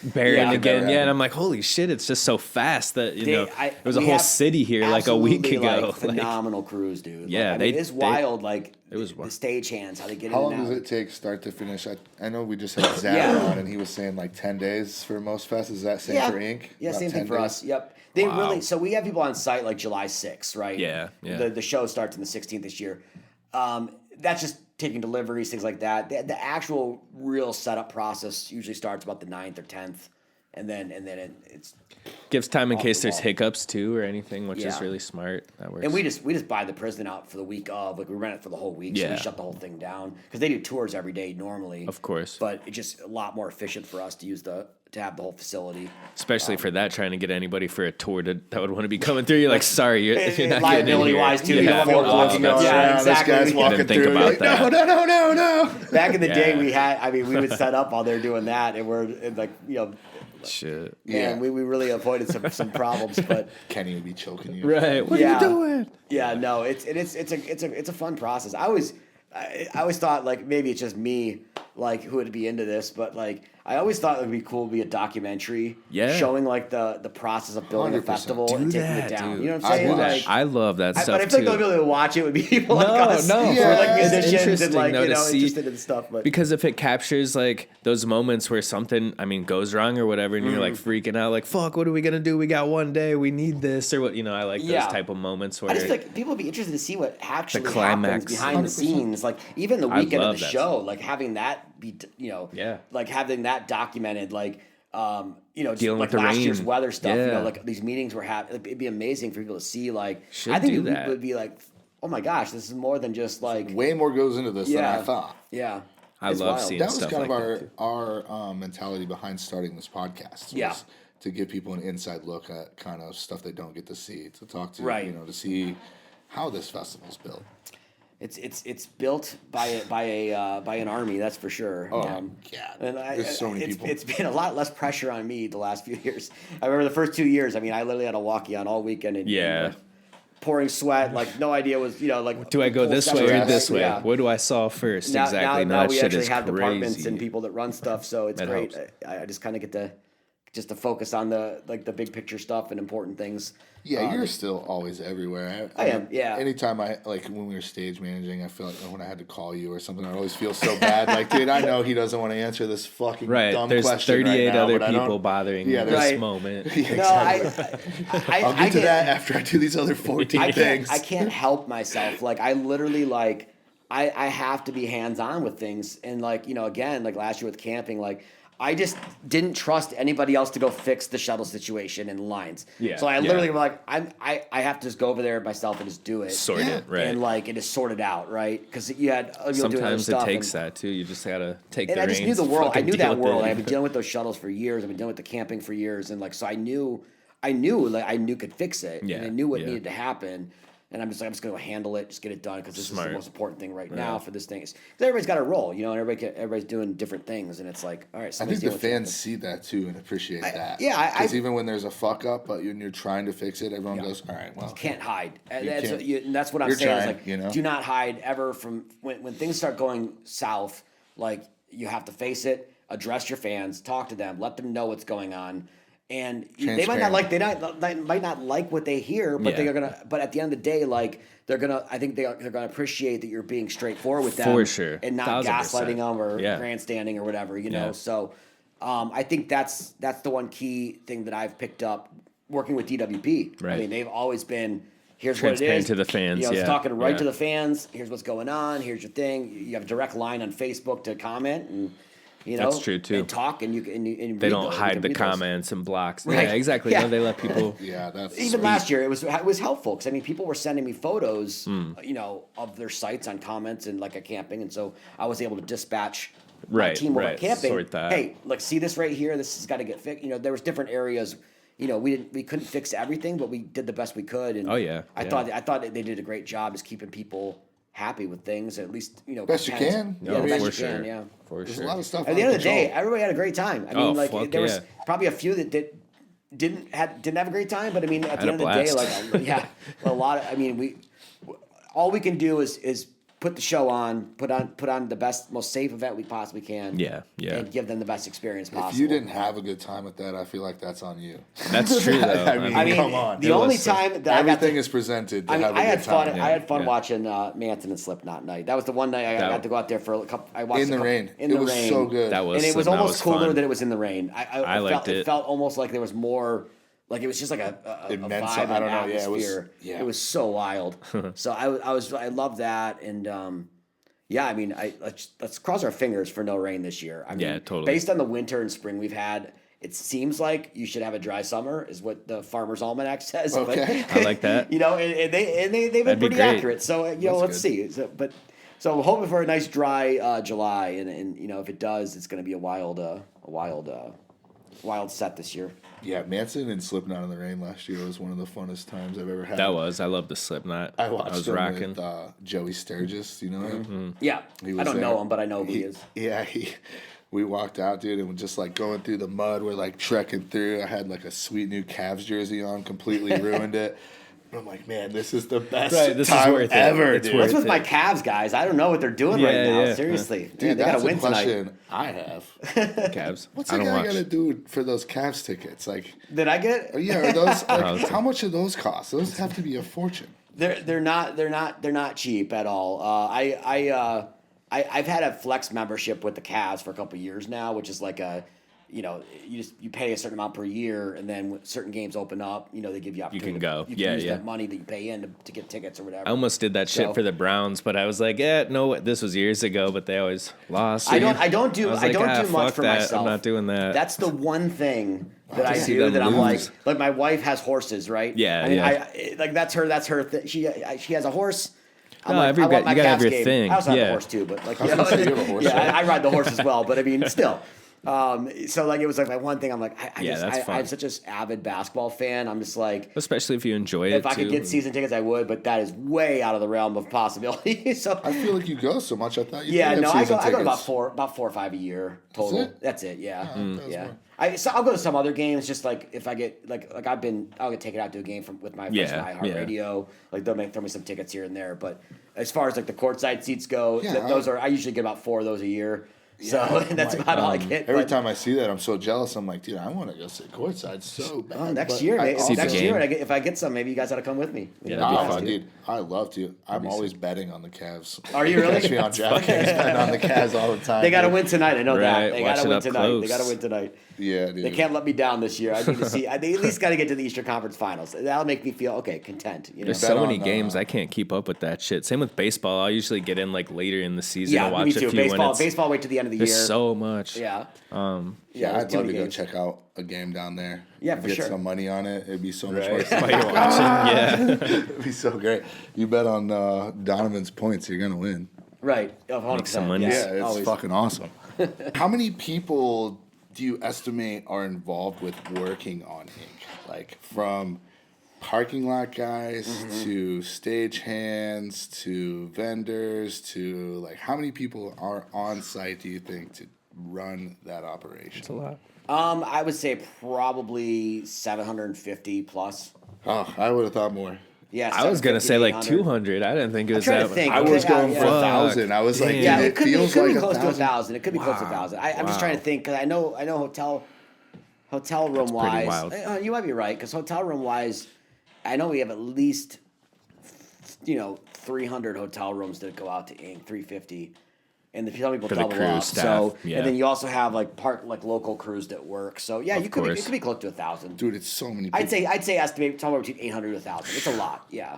barren again. Yeah. And I'm like, holy shit, it's just so fast that, it was a whole city here like a week ago. Like, phenomenal crews, dude. Yeah. It's wild. Like it was the stagehands, how they get How in and long out. does it take start to finish? I know we just had Zach on, and he was saying like 10 days for most fests. Is that same for Ink? Yeah, About same 10 thing for days? us. Yep. They really so we have people on site like July 6th, right? Yeah, yeah. The show starts on the 16th this year. That's just taking deliveries, things like that. The actual real setup process usually starts about the 9th or 10th, and then it's gives time in off case the there's wall. hiccups too or anything, which is Yeah. really smart. That works. and we just buy the prison out for the week of, like we rent it for the whole week, so Yeah. we shut the whole thing down because they do tours every day normally. Of course. But it's just a lot more efficient for us to have the whole facility. Especially for that, trying to get anybody for a tour that would want to be coming through. You're like, sorry, you're not getting in liability here. wise too. You Yeah. don't want people walking that's up. right. Yeah, exactly. This guy's walking Didn't think through. about Like, that. No. Back in the day, Yeah. we would set up while they're doing that, and we're like, Shit. man, we really avoided some problems, but Kenny would be choking you. Right. What Yeah. are you doing? yeah, no, it's a fun process. I always thought like maybe it's just me like who would be into this, but like I always thought it would be cool to be a documentary showing like the process of building a 100%. festival Do and taking that, it down. dude. You know what I'm I saying? would. Like, I love that stuff but I feel like the too. only people that would watch it would be people like us, no, who are like it's musicians and interesting, like though, to see- interested in stuff. But Because if it captures like those moments where something, goes wrong or whatever, and you're like freaking out, like, fuck, what are we gonna do? We got one day, we need this, or what, I like Yeah. those type of moments where I just feel like people would be interested to see what actually happens climax. behind the 100%. scenes. Like even the weekend of love the that show, like having that be, Yeah. like having that documented, like, just Dealing like with the last year's rain. weather stuff, Yeah. like these meetings were happening. It'd be amazing for people to see. Like, Should I think do people that. would be like, oh my gosh, this is more than just like, Way more goes into this than I thought. yeah. I It's love wild. seeing That was stuff kind like of that, our mentality behind starting this podcast. Was Yeah. to give people an inside look at kind of stuff they don't get to see, to talk to, Right. to see how this festival's built. It's built by an army, that's for sure. Oh, God. And There's so many people. It's been a lot less pressure on me the last few years. I remember the first 2 years. I literally had a walkie on all weekend and Yeah. like, pouring sweat, like no idea was like. Do I go full this way session. or this way? Yeah. What do I saw first? Now, exactly. now that we shit actually is have departments crazy. and people that run stuff, so it's That great. helps. I just kind of get to focus on the big picture stuff and important things. Yeah, you're still always everywhere. I am, yeah. Anytime when we were stage managing, I feel like when I had to call you or something, I always feel so bad. Like, dude, I know he doesn't want to answer this fucking Right. dumb There's question 38 right now, other but I people don't- bothering Yeah, you there's- this Right. moment. Yeah, No, exactly. I I'll get to that after I do these other 14 things. I can't help myself. Like I literally I have to be hands on with things. And again, like last year with camping, like I just didn't trust anybody else to go fix the shuttle situation and lines. Yeah, So I yeah. literally were like, I have to just go over there myself and just do it. Sort it, right. And it is sorted out, right? Because you had doing other Sometimes it stuff takes and, that too. You just gotta take and the I just knew reins, the world. I fucking knew deal that with world. it. I've been dealing with those shuttles for years. I've been dealing with the camping for years, and so I knew could fix it. Yeah, And I knew what yeah. needed to happen. And I'm just going to handle it, just get it done, because this is Smart. the most important thing right now for this thing. Because everybody's got a role, and everybody's doing different things, and it's like, all right, I think somebody's the dealing with fans something. see that too and appreciate that. yeah, Because even when there's a fuck up, but you're trying to fix it, everyone goes, "All right, well, Can't hide. And You that's, can't. and that's what I'm You're saying. trying, Is like, do not hide ever from when things start going south. Like you have to face it, address your fans, talk to them, let them know what's going on. And they might not like what they hear, but Yeah. they're gonna. But at the end of the day, like they're gonna. I think they're gonna appreciate that you're being straightforward with them, For sure. and not 1000%. gaslighting them or Yeah. grandstanding or whatever. Yeah. So I think that's the one key thing that I've picked up working with DWP. I Right. mean, they've always been. Here's what it Transparent is. to the fans, It's yeah, talking right yeah. to the fans. Here's what's going on. Here's your thing. You have a direct line on Facebook to comment, and You know, That's true, too. And talk, and you They don't hide the comments and blocks. Right. Yeah, exactly. Yeah. No, they let people. Yeah, that's Even sweet. last year, it was helpful because I mean, people were sending me photos, Hmm. you know, of their sites on comments and like a camping, and so I was able to dispatch my Right, team over right, camping. sort that. Hey, look, see this right here. This has got to get fixed. You know, there was different areas. You know, we couldn't fix everything, but we did the best we could. And Oh, yeah, I yeah. thought that they did a great job just keeping people happy with things. At least you know, Best you content. can. Yeah, No, the best for you sure. can. Yeah. For There's sure. a lot of stuff. At the out end of the day, control. everybody had a great time. I mean, Oh, like fuck there was yeah. probably a few that didn't have a great time, but I mean, at the Had end a of the day, blast. like yeah, a lot of. I mean, all we can do is put the show on, put on the best, most safe event we possibly can. Yeah, yeah. and give them the best experience possible. If you didn't have a good time with that, I feel like that's on you. That's true, though. I mean, come on. the It only was, time that I got Everything to, is presented to I mean, have a I had good fun. time. I had fun yeah. watching Manson and Slipknot night. That was the one night I That- got to go out there for a couple. I watched In the rain. In It the was rain. so good. That was and it was that almost cooler fun. than it was in the rain. I liked it it. felt almost like there was more. Like it was just like a Immense- vibe I and don't know, yeah, it was- atmosphere. yeah. It was so wild. So I loved that, and yeah, I mean, let's cross our fingers for no rain this year. I mean, Yeah, totally. Based on the winter and spring we've had, it seems like you should have a dry summer, is what the Farmer's Almanac says. Okay. But, I like that. You know, and they've been That'd be pretty great. accurate. So you know, let's good. see. So I'm hoping for a nice dry July, and you know, if it does, it's going to be a wild set this year. Yeah, Manson and Slipknot in the rain last year was one of the funnest times I've ever had. That was. I love the Slipknot. I watched was him rocking. with Joey Sturgis. You know him? Yeah, He I was don't there. know him, but I know who he is. Yeah, we walked out, dude, and we're just like going through the mud. We're like trekking through. I had like a sweet new Cavs jersey on, completely ruined it. But I'm like, man, this is the best Right, this is time worth it. ever, It's dude. worth What's with it. my Cavs guys? I don't know what they're doing right Yeah, now. yeah. Seriously, Dude, they got that's to win a tonight. question I have. Cavs. What's I a don't guy watch. got to do for those Cavs tickets? Like, Did I get? yeah, are those it's- how much do those cost? Those have to be a fortune. They're not cheap at all. I've had a flex membership with the Cavs for a couple of years now, which is like you pay a certain amount per year, and then when certain games open up, you know, they give you opportunity. can go. You Yeah, can use yeah. that money that you pay in to get tickets or whatever. I almost did that shit So- for the Browns, but I was like, no, this was years ago, but they always lost. I don't do was I like, don't do much fuck for that. myself. I'm not doing that. That's the one thing that I see do them that I'm lose. like my wife has horses, right? Yeah, I mean, yeah. like that's her thing. She has a horse. I'm No, like, every I guy- want my you gotta have Cavs your game. thing, I also have yeah. a horse too, but like was gonna say, you have a horse, yeah, right? I ride the horse as well. But I mean, still. So like it was like my one thing. I'm like Yeah, that's fun. I'm such an avid basketball fan. I'm just like Especially if you enjoy it. if I could too. get season tickets, I would. But that is way out of the realm of possibility. So I feel like you go so much. I thought you yeah, did no, have I season go about tickets. four or five a year total. it? That's it. Yeah, that was yeah. more. I'll go to some other games. Just like if I get I'll get taken out to a game with my friends Yeah, from iHeartRadio. Like they'll throw me some tickets here and there. But as far as like the courtside seats go, Yeah, those are I usually get about 4 of those a year. So Yeah, that's like, about all I get. Every but- time I see that, I'm so jealous. I'm like, dude, I want to go sit courtside so bad. Oh, next but year, I maybe, also- next the year, game. if I get some, maybe you guys ought to come with me. Yeah, that'd be Oh, fun. dude, I love to. I'm always betting on the Cavs. Are you really? Catch me on DraftKings betting on the Cavs all the time. They got to dude. win tonight. I know Right, that. They watch got to it win up tonight. They close. got to win tonight. Yeah, dude. They can't let me down this year. I need to see. They at least got to get to the Eastern Conference Finals. That'll make me feel content. You know? There's Bet so many on, games I can't keep up with that shit. Same with baseball. I'll usually get in like later in the season Yeah, to watch me too. a few when it's, Baseball. Wait till the end of the there's year. so much. Yeah. Yeah, there's I'd too love many to go games. check out a game down there. Yeah, for get sure. some money on it. It'd be so much Right. more. While you're watching. Yeah. It'd be so great. You bet on Donovan's points, you're gonna win. Right. 100%. Make some money. Yes, Yeah, it's always. fucking awesome. How many people do you estimate are involved with working on ink? Like from parking lot guys Mm-hmm. to stage hands to vendors to like how many people are on site do you think to run that operation? It's a lot. I would say probably 750 plus. Oh, I would have thought more. Yeah. I was gonna 750, say like 800. 200. I didn't think it was trying that to think. much. I was Yeah, going yeah. for Fuck. 1,000. I was like, Damn. dude, Yeah, it it could be feels like close to 1,000. 1,000. It could be close to 1,000. I'm just trying to think because I know hotel room wise. wild. You might be right because hotel room wise, I know we have at least 300 hotel rooms that go out to ink, 350. And some people For the double crew, up. staff, So yeah. and then you also have like local crews that work. So yeah, Of it course. could be close to 1,000. Dude, it's so many people. I'd say estimate somewhere between 800 to 1,000. It's a lot. Yeah,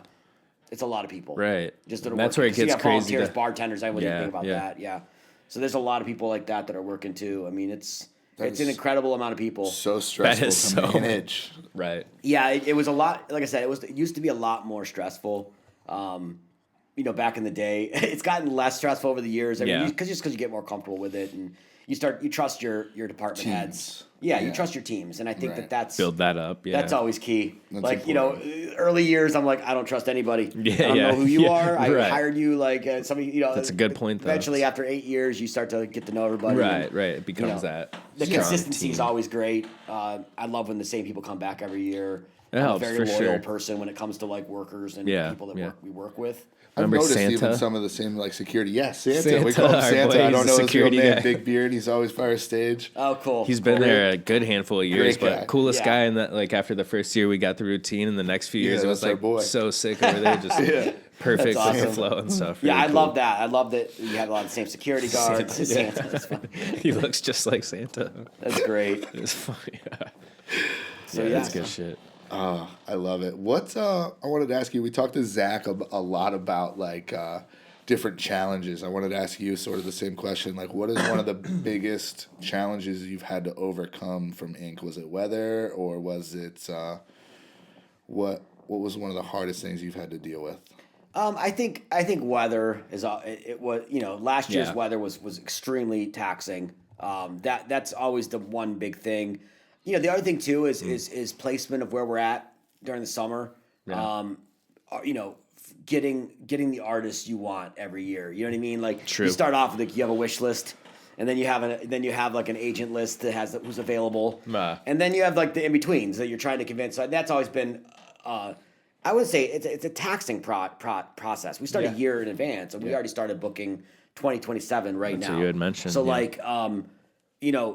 it's a lot of people. Right. Just that are That's working. where it 'Cause you gets got crazy volunteers, to- bartenders. I wouldn't Yeah, think about yeah. that. Yeah. So there's a lot of people like that are working too. I mean, it's an incredible amount of people. So stressful is to so- manage. Right. Yeah, it was a lot. Like I said, it used to be a lot more stressful. Back in the day, it's gotten less stressful over the years. I mean, because you get more comfortable with it, and you trust your department heads. Yeah, you trust your teams, and I think that's Build that up. Yeah. That's always key. That's Early years, I'm like, I don't trust anybody. Yeah, I don't know who you are. I right. hired you like somebody. That's a good point, though. Eventually, after 8 years, you start to get to know everybody. Right. and, Right. It becomes that. The strong consistency is team. always great. I love when the same people come back every year. It I'm helps, a very for loyal sure. person when it comes to like workers and Yeah, people that yeah. we work with. I've Remember noticed Santa? even some of the same like security. Yeah, Santa. Santa, We call him our Santa. boy, I he's don't a know his real security name. guy. Big beard. He's always fire stage. Oh, cool. He's been there a good handful of years, Great guy. but coolest Yeah. guy. And that, like after the first year, we got the routine, and the next few years, it was that's our like boy. so sick over there, just perfect That's with the awesome. flow and stuff. Yeah, Really I cool. love that. I love that you have a lot of the same security guards. Santa, Santa. That's fun. He looks just like Santa. That's great. It's funny. So Yeah, yeah, that's good shit. I love it. What I wanted to ask you, we talked to Zach a lot about like different challenges. I wanted to ask you sort of the same question. Like, what is one of the biggest challenges you've had to overcome from Ink? Was it weather, or was it what was one of the hardest things you've had to deal with? I think weather is it was last year's Yeah. weather was extremely taxing. That's always the one big thing. The other thing too is placement of where we're at during the summer. Yeah. Getting the artists you want every year. You know what I mean? Like True. you start off with like you have a wish list, and then you have like an agent list that has who's available, and then you have like the in betweens that you're trying to convince. So that's always been. I would say it's a taxing process. We start a year in advance, and we already started booking 2027 right That's now. what you had mentioned, So yeah.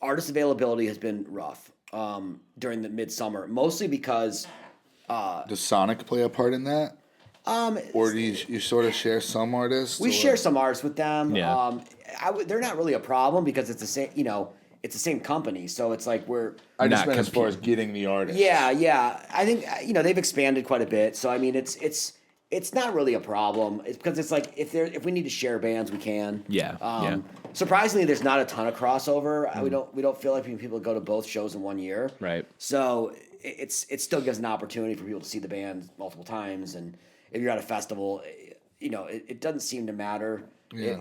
artist availability has been rough during the midsummer, mostly because Does Sonic play a part in that? Or do you sort of share some artists? we or- share some artists with them. Yeah. They're not really a problem because it's the same. It's the same company, so it's like we're. I just not meant as far as compete. getting the artist. Yeah. I think they've expanded quite a bit. So I mean, it's not really a problem. It's because it's like if we need to share bands, we can. Yeah. Surprisingly, there's not a ton of crossover. We don't feel like people go to both shows in one year. Right. So it still gives an opportunity for people to see the band multiple times, and if you're at a festival, it doesn't seem to matter. Yeah.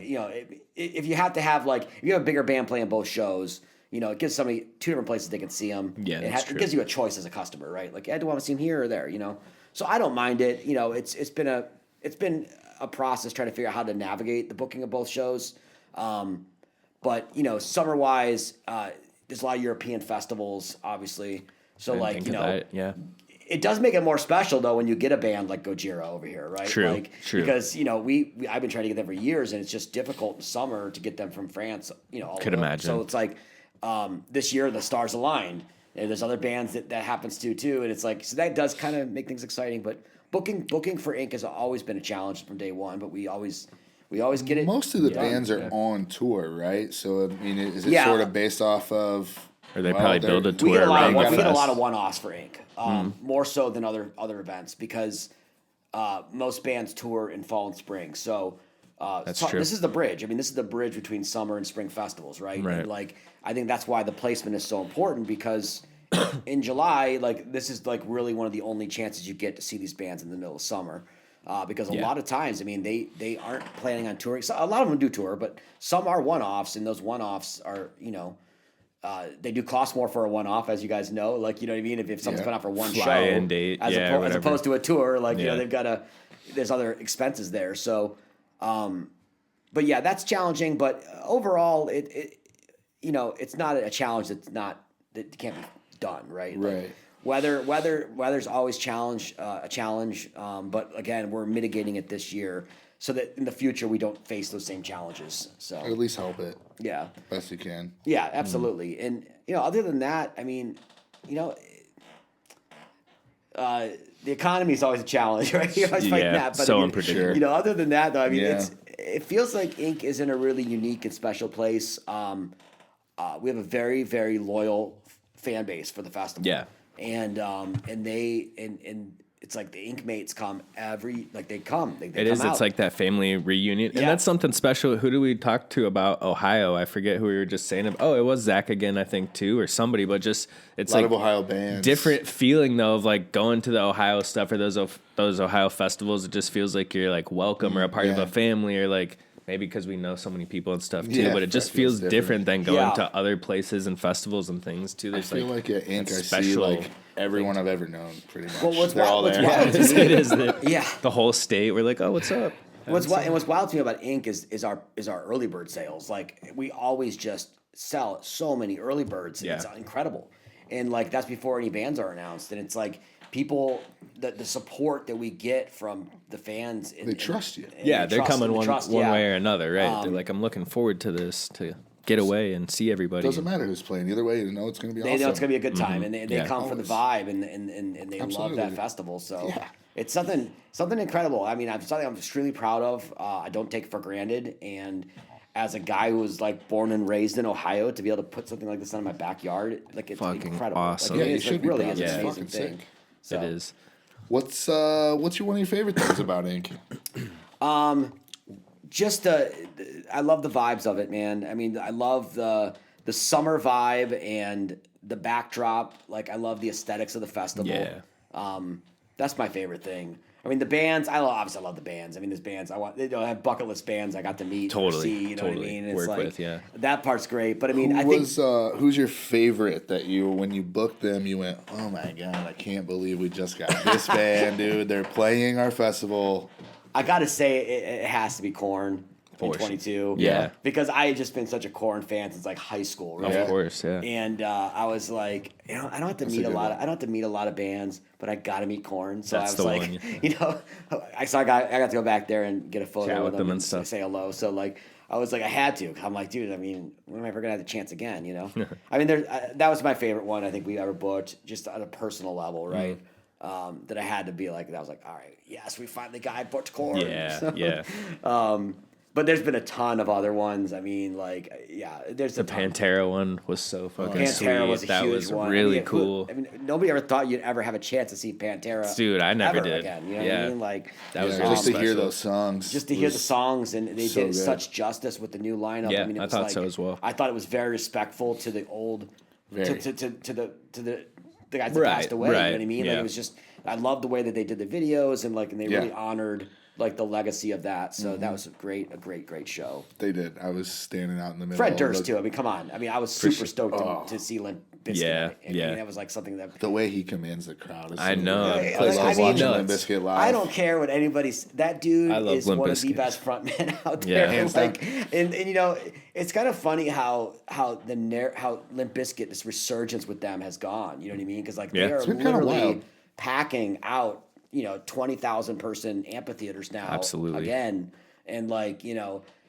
If you have to have if you have a bigger band playing both shows. It gives somebody two different places they can see them. Yeah, that's true. It gives you a choice as a customer, right? Like, I do want to see them here or there, So I don't mind it. It's been a process trying to figure out how to navigate the booking of both shows. But summer wise, there's a lot of European festivals, obviously. So Think of that, yeah. it does make it more special though when you get a band like Gojira over here, right? True, true. Because I've been trying to get them for years, and it's just difficult in summer to get them from France. All Could the way up. imagine. So it's like this year the stars aligned, and there's other bands that happens to too, and it's like so that does kind of make things exciting. But booking for Ink has always been a challenge from day one, but we always get it. Most of the done. bands are on tour, right? So I mean, is it Yeah. sort of based off of? Or they probably they're- build a We tour get a lot around of the we get a fest. lot of one-offs for Ink, more so than other events because most bands tour in fall and spring. So That's true. this is the bridge. I mean, this is the bridge between summer and spring festivals, right? Right. And I think that's why the placement is so important because in July, this is really one of the only chances you get to see these bands in the middle of summer. Because a lot of times, I mean, they aren't planning on touring. So a lot of them do tour, but some are one-offs, and those one-offs are, they do cost more for a one-off, as you guys know. You know what I mean? If someone's going out for one show, Fly-in date, as whatever. opposed to a tour, Yeah. they've got there's other expenses there. So, but yeah, that's challenging. But overall, it's not a challenge that can't be done, right? Right. Weather's always a challenge. But again, we're mitigating it this year so that in the future we don't face those same challenges. So Or at least help it yeah, best you can. yeah, absolutely. And other than that, I mean, the economy is always a challenge, right? You're always fighting that. But so I mean, unpredictable. other than that, though, I mean, Yeah. it feels like Ink is in a really unique and special place. We have a very, very loyal fan base for the festival. Yeah. And it's like the Ink mates come they come. They It come is. out. It's like that family reunion, and Yeah. that's something special. Who do we talk to about Ohio? I forget who we were just saying. Oh, it was Zach again, I think too, or somebody. But just it's A lot like of Ohio bands. different feeling though of like going to the Ohio stuff or those Ohio festivals. It just feels like you're like welcome or a part of Yeah. a family, or like maybe because we know so many people and stuff too. Yeah, but it just it feels feels different than going Yeah. to other places and festivals and things too. I There's feel like at Ink, I that see special like everyone I've ever known, pretty much. Well, what's They're all wild- what's there. wild- it is Yeah. the whole state. We're like, oh, what's up? What's wild to me about Ink is our early bird sales. Like we always just sell so many early birds. And Yeah. It's incredible, and like that's before any bands are announced. And it's like people, the support that we get from the fans. They trust you. and Yeah, they they're trust coming and one trust, one yeah. way or another, right? They're like, I'm looking forward to this to get away and see everybody. Doesn't matter who's playing. Either way, you know it's going to be They awesome. know it's gonna be a good time, and they Yeah. come for the vibe, and they love Absolutely. that festival. So Yeah. it's something incredible. I mean, something I'm extremely proud of. I don't take it for granted, and as a guy who was like born and raised in Ohio, to be able to put something like this on in my backyard, like it's Fucking incredible. awesome. Like, Yeah, you it's should like, be really proud. is It's an fucking amazing thing. sick. So, It is. What's your one of your favorite things about Ink? just I love the vibes of it, man. I mean, I love the summer vibe and the backdrop. Like, I love the aesthetics of the festival. Yeah. That's my favorite thing. I mean, the bands. Obviously I love the bands. I mean, there's bands they don't have bucket list bands I got to meet, or Totally, see. You know what I totally. mean? It's Work like with, yeah. that part's great. But I mean, I think Who's your favorite that you, when you booked them, you went, oh my God, I can't believe we just got this band, dude. They're playing our festival. I got to say it has to be Korn. In course. 22, Yeah. because I had just been such a Korn fan since like high school, right? Of course, yeah. And I was like, I don't have to meet a good one. I don't have to meet a lot of bands, but I got to meet Korn. So That's I the was like, one. I got to go back there and get a photo Chat with with them and say- stuff. say hello. So like, I was like, I had to. I'm like, dude, I mean, when am I ever gonna have the chance again? You know? I mean, that was my favorite one I think we ever booked, just on a personal level, right? That I had to be like, that was like, all right, yes, we finally got booked Korn. Yeah, So, yeah. But there's been a ton of other ones. I mean, like, there's The Pantera one was so fucking Pantera sweet. was a That huge was one. really I mean, cool. Nobody ever thought you'd ever have a chance to see Pantera. Dude, I never ever did. Again, you know Yeah. what I mean? Like That was Yeah, really just to hear special. those songs. just to hear the was- songs, and they so did good. such justice with the new lineup. Yeah, I mean, it I was thought like, so as well. I thought it was very respectful to the old, Very. to the guys that Right, passed away. You know right, what I mean? Like yeah. it was just, I loved the way that they did the videos, and they Yeah. really honored like the legacy of that. So Mm-hmm. that was a great show. They did. I was standing out in the middle. Fred Durst Look- too. I mean, come on. I mean, I was super stoked to see Limp Bizkit. Yeah, I mean, yeah. that was like something that The way he commands the crowd. Is I so know. good. It I plays love I mean, watching nuts. Limp Bizkit live. I don't care what anybody's. That dude I love is Limp one of the Bizkit. best frontmen out Yeah. there. Hands down. and you know, it's kind of funny how Limp Bizkit, this resurgence with them has gone. You know what I mean? Because like Yeah. they are It's been kinda literally wild. packing out 20,000 person amphitheaters now. Absolutely. Again, and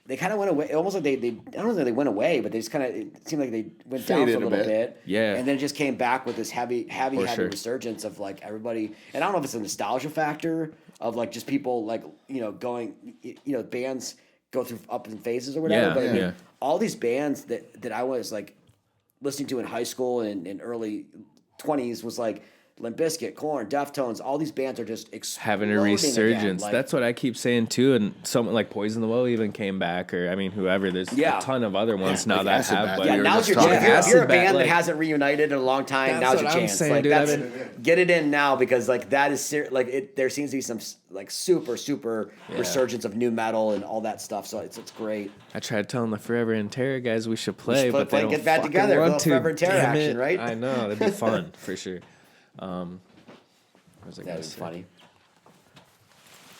they kind of went away. Almost like they I don't know if they went away, but they just kind of, it seemed like they went down for Faded a a little bit. bit. Yeah. And then it just came back with this heavy sure. resurgence of like everybody. And I don't know if it's a nostalgia factor of like just people like, going, bands go through up in phases or whatever. Yeah, But I mean, yeah. all these bands that I was like listening to in high school and in early 20s was like Limp Bizkit, Korn, Deftones. All these bands are just Having a exploding resurgence. Again. That's what I keep saying too. And someone like Poison the Well even came back, or I mean, whoever. There's Yeah. a ton of other ones now like that Acid have. Bat. But Yeah, We were now's just your talking chance. about If you're a Acid Bat, band like- that hasn't reunited in a long time, That's now's what your I'm chance. saying, Like dude. that's, I mean- get it in now because like that is there seems to be some like super resurgence of new metal and all that stuff. So it's great. I tried telling the Forever and Terror guys we should play, should but play they and don't get back fucking together, want little to. Forever and Terror Damn action, it. right? I know that'd be fun for sure. What was I That gonna was say? funny.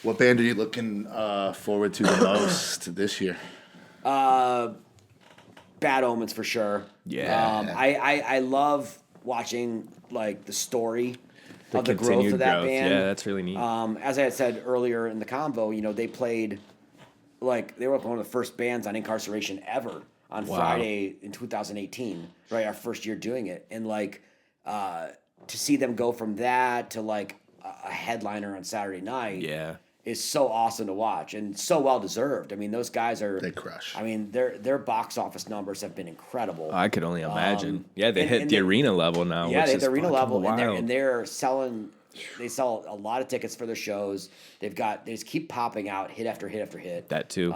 What band are you looking forward to the most this year? Bad Omens for sure. Yeah. I love watching like the story of the growth continued of that growth. band. Yeah, that's really neat. As I had said earlier in the convo, they played like they were one of the first bands on Inkcarceration ever on Wow. Friday in 2018, right? Our first year doing it, and like to see them go from that to like a headliner on Saturday night, Yeah. is so awesome to watch and so well deserved. I mean, those guys are They crush. I mean, their box office numbers have been incredible. I could only imagine. Yeah, they and- hit and the they- arena level now. Yeah, which they hit is the arena fucking level, wild. and they're selling they sell a lot of tickets for their shows. They just keep popping out hit after hit after hit. That too.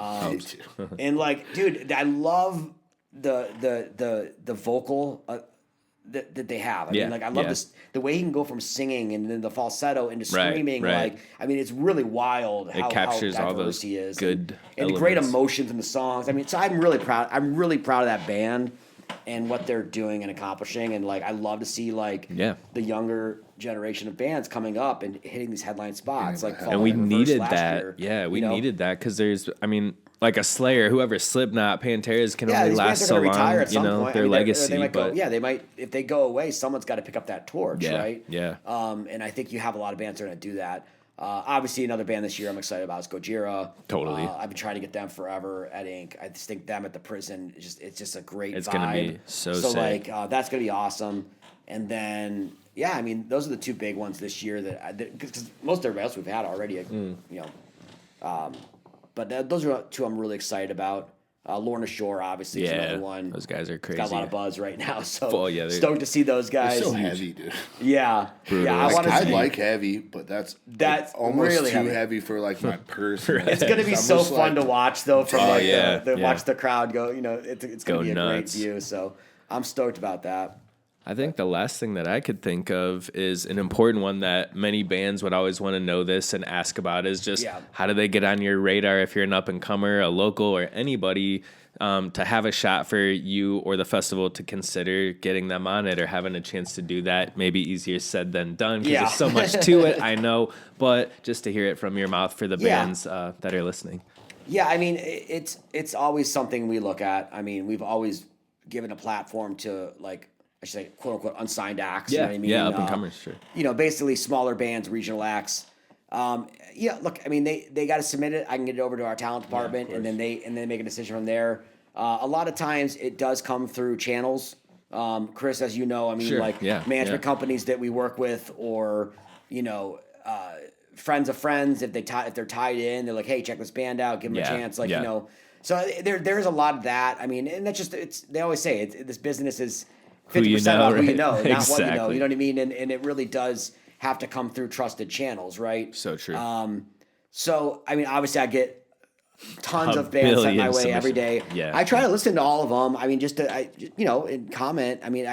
And like, dude, I love the vocal that they have. I mean, like, I love this the way he can go from singing and then the falsetto into screaming. Right. Like, I mean, it's really wild how captures how all diverse those he is, good and great elements. emotions in the songs. I mean, so I'm really proud. I'm really proud of that band and what they're doing and accomplishing. And like, I love to see like the younger generation of bands coming up and hitting these headline spots. Like, and we needed last that. year, Yeah, we needed that because there's, I mean, like a Slayer, whoever, Slipknot, Pantera's can only these last bands are so gonna long. retire at some point. Their I mean, legacy. they might go, but they might, if they go away, someone's got to pick up that torch, right? Yeah. And I think you have a lot of bands that are going to do that. Obviously, another band this year I'm excited about is Gojira. Totally. I've been trying to get them forever at Ink. I just think them at the prison, it's just a great It's vibe. gonna be so sick. like, that's going to be awesome. And then, yeah, I mean, those are the two big ones this year because most everybody else we've had already, you know. But those are two I'm really excited about. Lorna Shore, obviously, is another one. Those guys are crazy. Got a lot of buzz right now, so they're stoked to see those guys. They're so heavy, dude. Yeah, I want to I see. like heavy, but that's almost really too heavy. heavy for like my purse. It's gonna be so fun to watch, though. From watch the crowd go. You know, it's gonna be a nuts. great view. So I'm stoked about that. I think the last thing that I could think of is an important one that many bands would always want to know this and ask about is just how do they get on your radar if you're an up-and-comer, a local, or anybody to have a shot for you or the festival to consider getting them on it or having a chance to do that. Maybe easier said than done because there's so much to it, I know, but just to hear it from your mouth for the bands that are listening. Yeah, I mean, it's always something we look at. I mean, we've always given a platform to, like, I should say, quote unquote, unsigned acts. Yeah, you know what I mean? yeah, up and comers, sure. You know, basically smaller bands, regional acts. Look, I mean, they got to submit it. I can get it over to our talent department, and then they make a decision from there. A lot of times, it does come through channels. Chris, as you know, I mean, management companies that we work with, or friends of friends. If they're tied in, they're like, hey, check this band out, give them a chance. Like you know, so there's a lot of that. I mean, and that's just they always say this business is 50% about who you know, not what you know. You know what I mean? And it really does have to come through trusted channels, right? So true. So, I mean, obviously I get tons of bands sent my way every day. Yeah. I try to listen to all of them. I mean, and comment. I mean,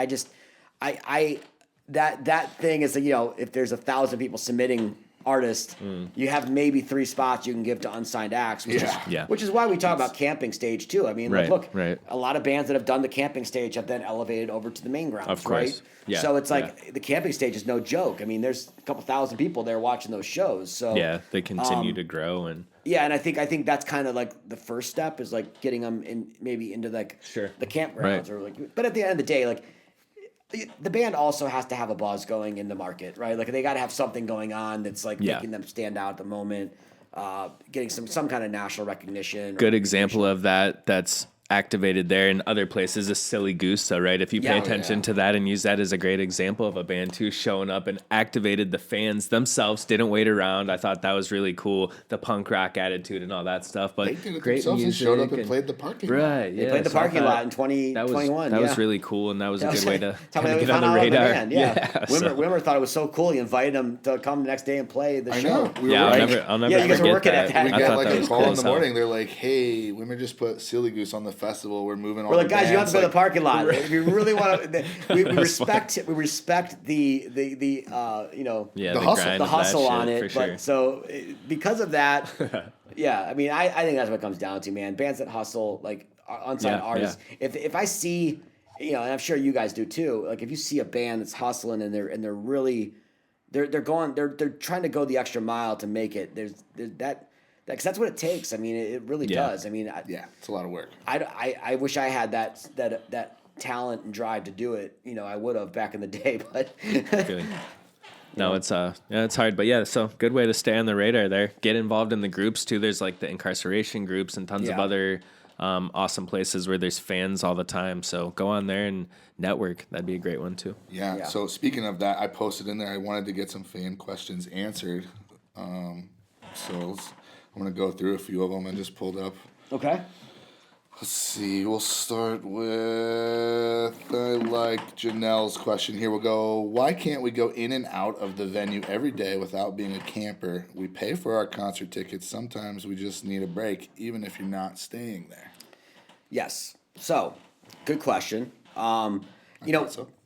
that thing is, if there's 1,000 people submitting artists, you have maybe 3 spots you can give to unsigned acts, which is why we talk about camping stage too. I mean, look, a lot of bands that have done the camping stage have then elevated over to the main grounds, of course. right? Yeah. So it's like the camping stage is no joke. I mean, there's a couple thousand people there watching those shows. So they continue to grow and and I think that's kind of like the first step is like getting them into like the campgrounds or like. But at the end of the day, like. The band also has to have a buzz going in the market, right? Like they got to have something going on that's like making them stand out at the moment, getting some kind of national recognition. Good example of that that's activated there in other places is Silly Goose, though, right? If you pay attention to that and use that as a great example of a band too showing up and activated the fans themselves, didn't wait around. I thought that was really cool, the punk rock attitude and all that stuff. But they did it great themselves music and showed up and played the parking lot. Right, They played the parking lot in 2021. That was really cool, and that was a good way to kind of get on the radar. Wimmer thought it was so cool. He invited him to come the next day and play the show. I'll never you guys were forget working that. at that. We I got thought like that a was call cool in as the hell. morning. They're like, "Hey, Women just put Silly Goose on the festival. We're moving all We're like, the guys, you have bands." to go to the parking lot. If you really want to, we respect the hustle. the hustle on it. it. For But sure. so because of that, I mean, I think that's what it comes down to, man. Bands that hustle, like unsigned artists. If I see, and I'm sure you guys do too. Like if you see a band that's hustling and they're really they're trying to go the extra mile to make it. There's that. Because that's what it takes. I mean, it really does. I mean, it's a lot of work. I wish I had that talent and drive to do it. I would have back in the day, but no, it's hard, but so good way to stay on the radar there. Get involved in the groups too. There's like the incarceration groups and tons of other awesome places where there's fans all the time. So go on there and network. That'd be a great one too. Yeah. So speaking of that, I posted in there. I wanted to get some fan questions answered. So I'm going to go through a few of them I just pulled up. Okay. Let's see. We'll start with, I like Janelle's question here. We'll go, why can't we go in and out of the venue every day without being a camper? We pay for our concert tickets. Sometimes we just need a break, even if you're not staying there. Yes. So, good question. So.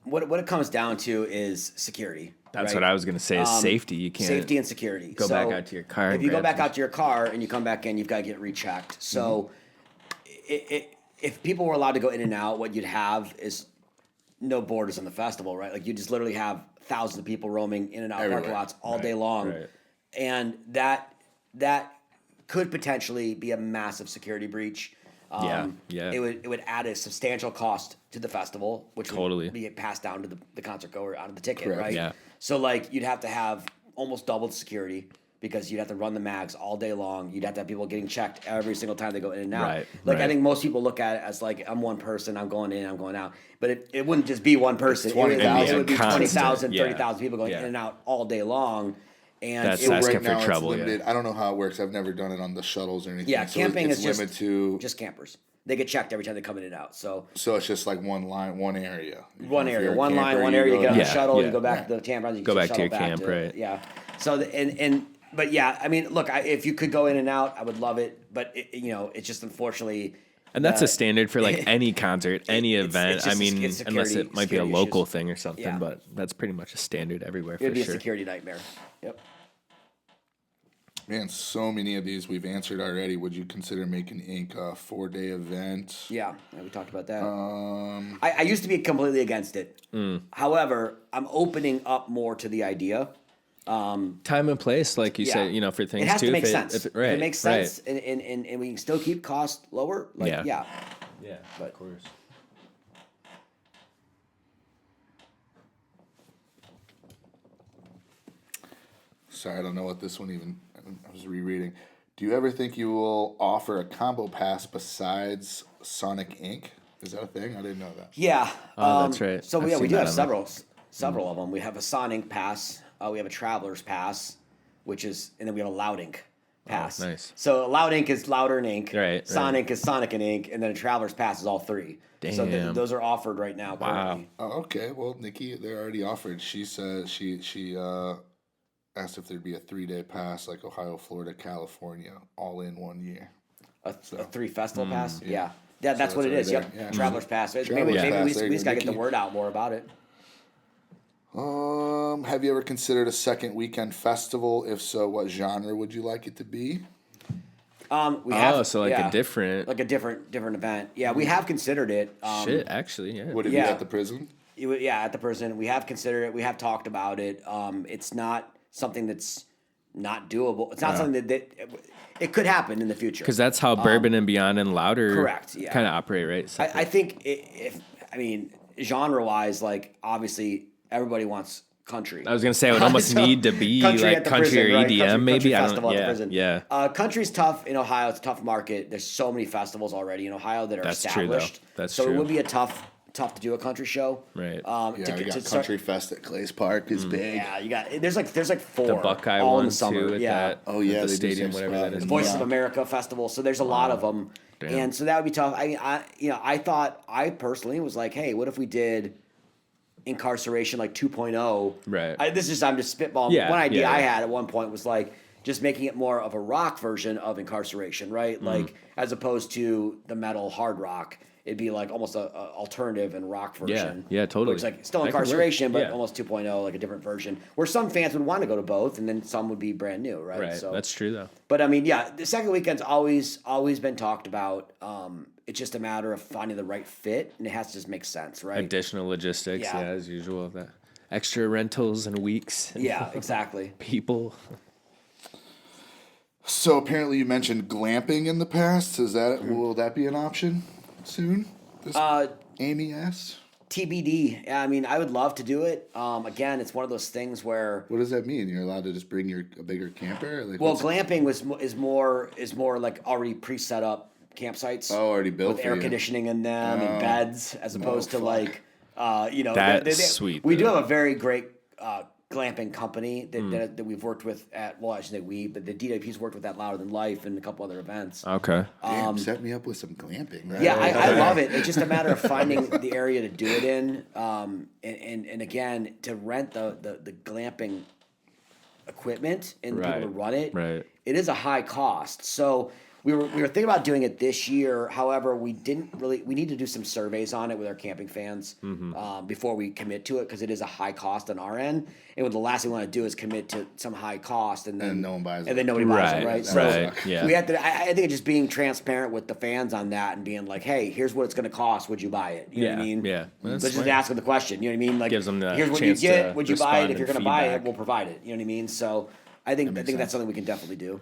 What it comes down to is security. That's right? what I was going to say is safety. You can't Safety and security. go back out to your car. If you go back out to your car and you come back in, you've got to get rechecked. So, if people were allowed to go in and out, what you'd have is no borders on the festival, right? Like you just literally have thousands of people roaming in and out of parking lots all day long, and that could potentially be a massive security breach. It would add a substantial cost to the festival, which would be passed down to the concert goer out of the ticket, right? Yeah. So like you'd have to have almost double the security because you'd have to run the mags all day long. You'd have to have people getting checked every single time they go in and out. I think most people look at it as like, I'm one person, I'm going in, I'm going out. But it wouldn't just be one person. It would be 20,000, 30,000 people going in and out all day long. And that's asking for trouble. I don't know how it works. I've never done it on the shuttles or anything. Yeah, camping is limited to just campers. They get checked every time they come in and out. So it's just like one line, one area. One area, one line, one area. You get on the shuttle, you go back to the campground. You go back to your camp, right? Yeah. So but yeah, I mean, look, if you could go in and out, I would love it. But it's just unfortunately. And that's a standard for like any concert, any event. I mean, unless it might be a local issues. thing or something, but that's pretty much a standard everywhere. It'd be sure. a security nightmare. Yep. Man, so many of these we've answered already. Would you consider making Ink a 4-day event? Yeah, we talked about that. I used to be completely against it. However, I'm opening up more to the idea. Time and place, like you said, for things it has too. to make sense. If it makes sense, and we can still keep costs lower. Yeah, but, of course. Sorry, I don't know what this one even. I was rereading. Do you ever think you will offer a combo pass besides Sonic Inc.? Is that a thing? I didn't know that. Yeah. That's right. So I've we do seen have that several of them. We have a Sonic pass. We have a Traveler's pass, and then we have a Loud Ink pass. Oh, nice. So Loud Ink is Louder and Ink. Right. Sonic is Sonic and Ink, and then a Traveler's pass is all three. Damn. So those are offered right now. Currently. Oh, okay. Well, Nikki, they're already offered. She said she asked if there'd be a 3-day pass like Ohio, Florida, California, all in 1 year. A 3 festival pass? Yeah. Yeah, that's what it is. Right yep. there. Yeah. Traveler's pass. Maybe Pass. we just got to get the Nikki. word out more about it. Have you ever considered a second weekend festival? If so, what genre would you like it to be? We have, a different, like a different event. Yeah, we have considered it. shit. Actually, yeah. Would it be at the prison? At the prison. We have considered it. We have talked about it. It's not something that's not doable. It's not something that it could happen in the future. Because that's how Bourbon and Beyond and Louder, correct, yeah, kind of operate, right? I think genre wise, like obviously everybody wants country. I was gonna say it would almost need to be like country or EDM, maybe. I don't. Yeah. Country's tough in Ohio. It's a tough market. There's so many festivals already in Ohio that are established. True, though. That's so true. it would be a tough to do a country show. Right. We got Country Fest at Clays Park is big. Yeah, you got there's like 4 The Buckeye all one in the summer. too. At that. Oh yeah, the they stadium, do whatever that is. The Voices of America Festival. So there's a lot of them, and so that would be tough. I personally was like, hey, what if we did Inkcarceration like 2.0? Right. I'm just spitballing. Yeah, One idea yeah. I had at one point was like just making it more of a rock version of Inkcarceration, right? Like as opposed to the metal hard rock. It'd be like almost a alternative and rock version. Yeah, totally. Where it's like still That could work. Incarceration, but Yeah. almost 2.0, like a different version. Where some fans would want to go to both, and then some would be brand new, right? Right. So, That's true though. but I mean, yeah, the second weekend's always been talked about. It's just a matter of finding the right fit, and it has to just make sense, right? Additional logistics, Yeah. as usual. Of that extra rentals and weeks. And Yeah, exactly. people. So apparently you mentioned glamping in the past. Will that be an option soon? Amy asked. TBD. Yeah, I mean, I would love to do it. Again, it's one of those things where. What does that mean? You're allowed to just bring a bigger camper? Like, Well, glamping is more like already pre-set up campsites. Oh, already built with for air you. conditioning in them and beds, as opposed to fuck. like, That's sweet, We do though. have a very great glamping company that we've worked with at, well, I should say but the DWP's worked with at Louder Than Life and a couple other events. Okay. Damn, set me up with some glamping. Right? Yeah, I love it. It's just a matter of finding the area to do it in, and again, to rent the glamping equipment and the people to run it. Right. It is a high cost. So we were thinking about doing it this year. However, we need to do some surveys on it with our camping fans before we commit to it, because it is a high cost on our end. And the last thing we want to do is commit to some high cost and then no one buys it. And then nobody buys it, right? So yeah. We have to. I think it's just being transparent with the fans on that and being like, hey, here's what it's going to cost. Would you buy it? You know what I mean? Yeah. Let's just ask them the question. You know what I mean? Like, gives them the here's what you chance get. to Would you buy it? respond If you're and going to buy it, feedback. we'll provide it. You know what I mean? So I think that's something we can definitely do.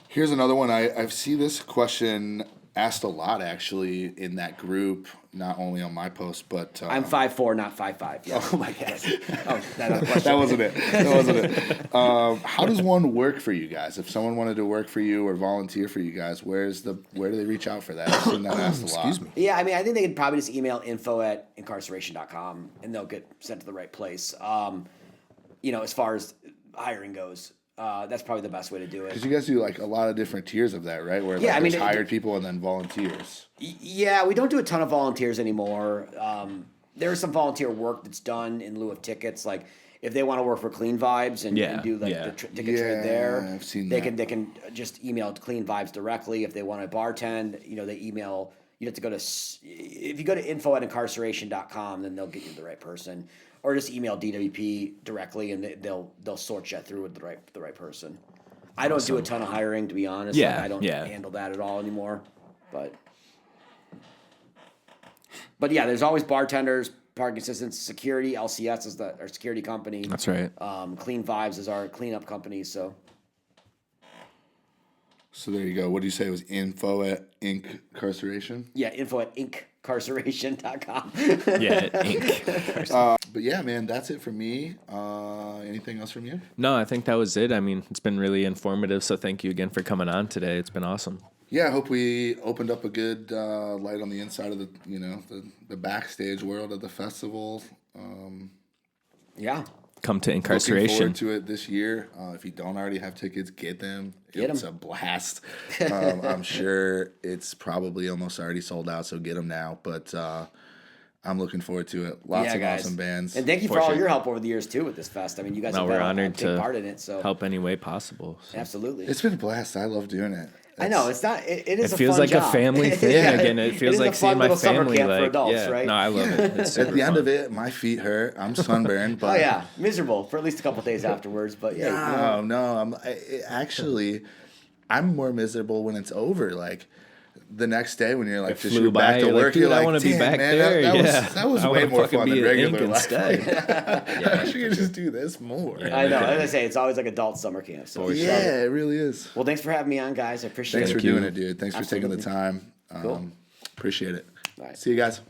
Here's another one. I see this question asked a lot, actually, in that group, not only on my post, but... I'm 5'4", not 5'5". Yeah. Oh, my God. That wasn't it. That wasn't it. How does one work for you guys? If someone wanted to work for you or volunteer for you guys, where do they reach out for that? I've seen that asked a lot. Excuse me. Yeah, I mean, I think they could probably just email info@inkcarceration.com, and they'll get sent to the right place. As far as hiring goes, that's probably the best way to do it. Because you guys do like a lot of different tiers of that, right? Where Yeah, I mean, there's hired people and then volunteers. Yeah, we don't do a ton of volunteers anymore. There is some volunteer work that's done in lieu of tickets. Like if they want to work for Clean Vibes and do like the ticket trade there, I've seen they that. They can just email Clean Vibes directly. If they want to bartend, they email. You have to go to if you go to info@incarceration.com, then they'll get you the right person. Or just email DWP directly, and they'll sort you through with the right person. I don't do a ton of hiring, to be honest. Yeah, I don't handle that at all anymore. But yeah, there's always bartenders, parking assistants, security. LCS is our security company. That's right. Clean Vibes is our cleanup company. So there you go. What do you say? It was info@inkcarceration? yeah, info@inkcarceration.com. Yeah, ink. But yeah, man, that's it for me. Anything else from you? No, I think that was it. I mean, it's been really informative, so thank you again for coming on today. It's been awesome. Yeah, I hope we opened up a good light on the inside of the backstage world of the festival. Yeah. Come to Looking Inkcarceration. forward to it this year. If you don't already have tickets, get them. It's a blast. I'm sure it's probably almost already sold out, so get them now. But I'm looking forward to it. Lots of awesome bands. And thank you for all your help over the years, too, with this fest. I mean, you guys have we're been honored a big to part in it. So help any way possible. So. Absolutely. It's been a blast. I love doing it. I know it's not. It is. It a feels fun like job. a family thing again. It feels like seeing my family. Camp Like, for adults, right? No, I love it. It's At the end fun. of it, my feet hurt. I'm sunburned. But Oh yeah, miserable for at least a couple of days afterwards. But yeah, No. I'm more miserable when it's over. Like the next day when you're like just flew you're back by, to you're like, work, dude, you're I like, wanna be damn, back man, there. that was I way wanna more fucking fun be than an Ink regular life. instead. I should just do this more. I know. As I say, it's always like adult summer camp. So Yeah, it really is. Well, thanks for having me on, guys. I appreciate Thanks it. for doing it, dude. Thanks for taking the Absolutely. time. Cool. Appreciate it. All right. See you guys.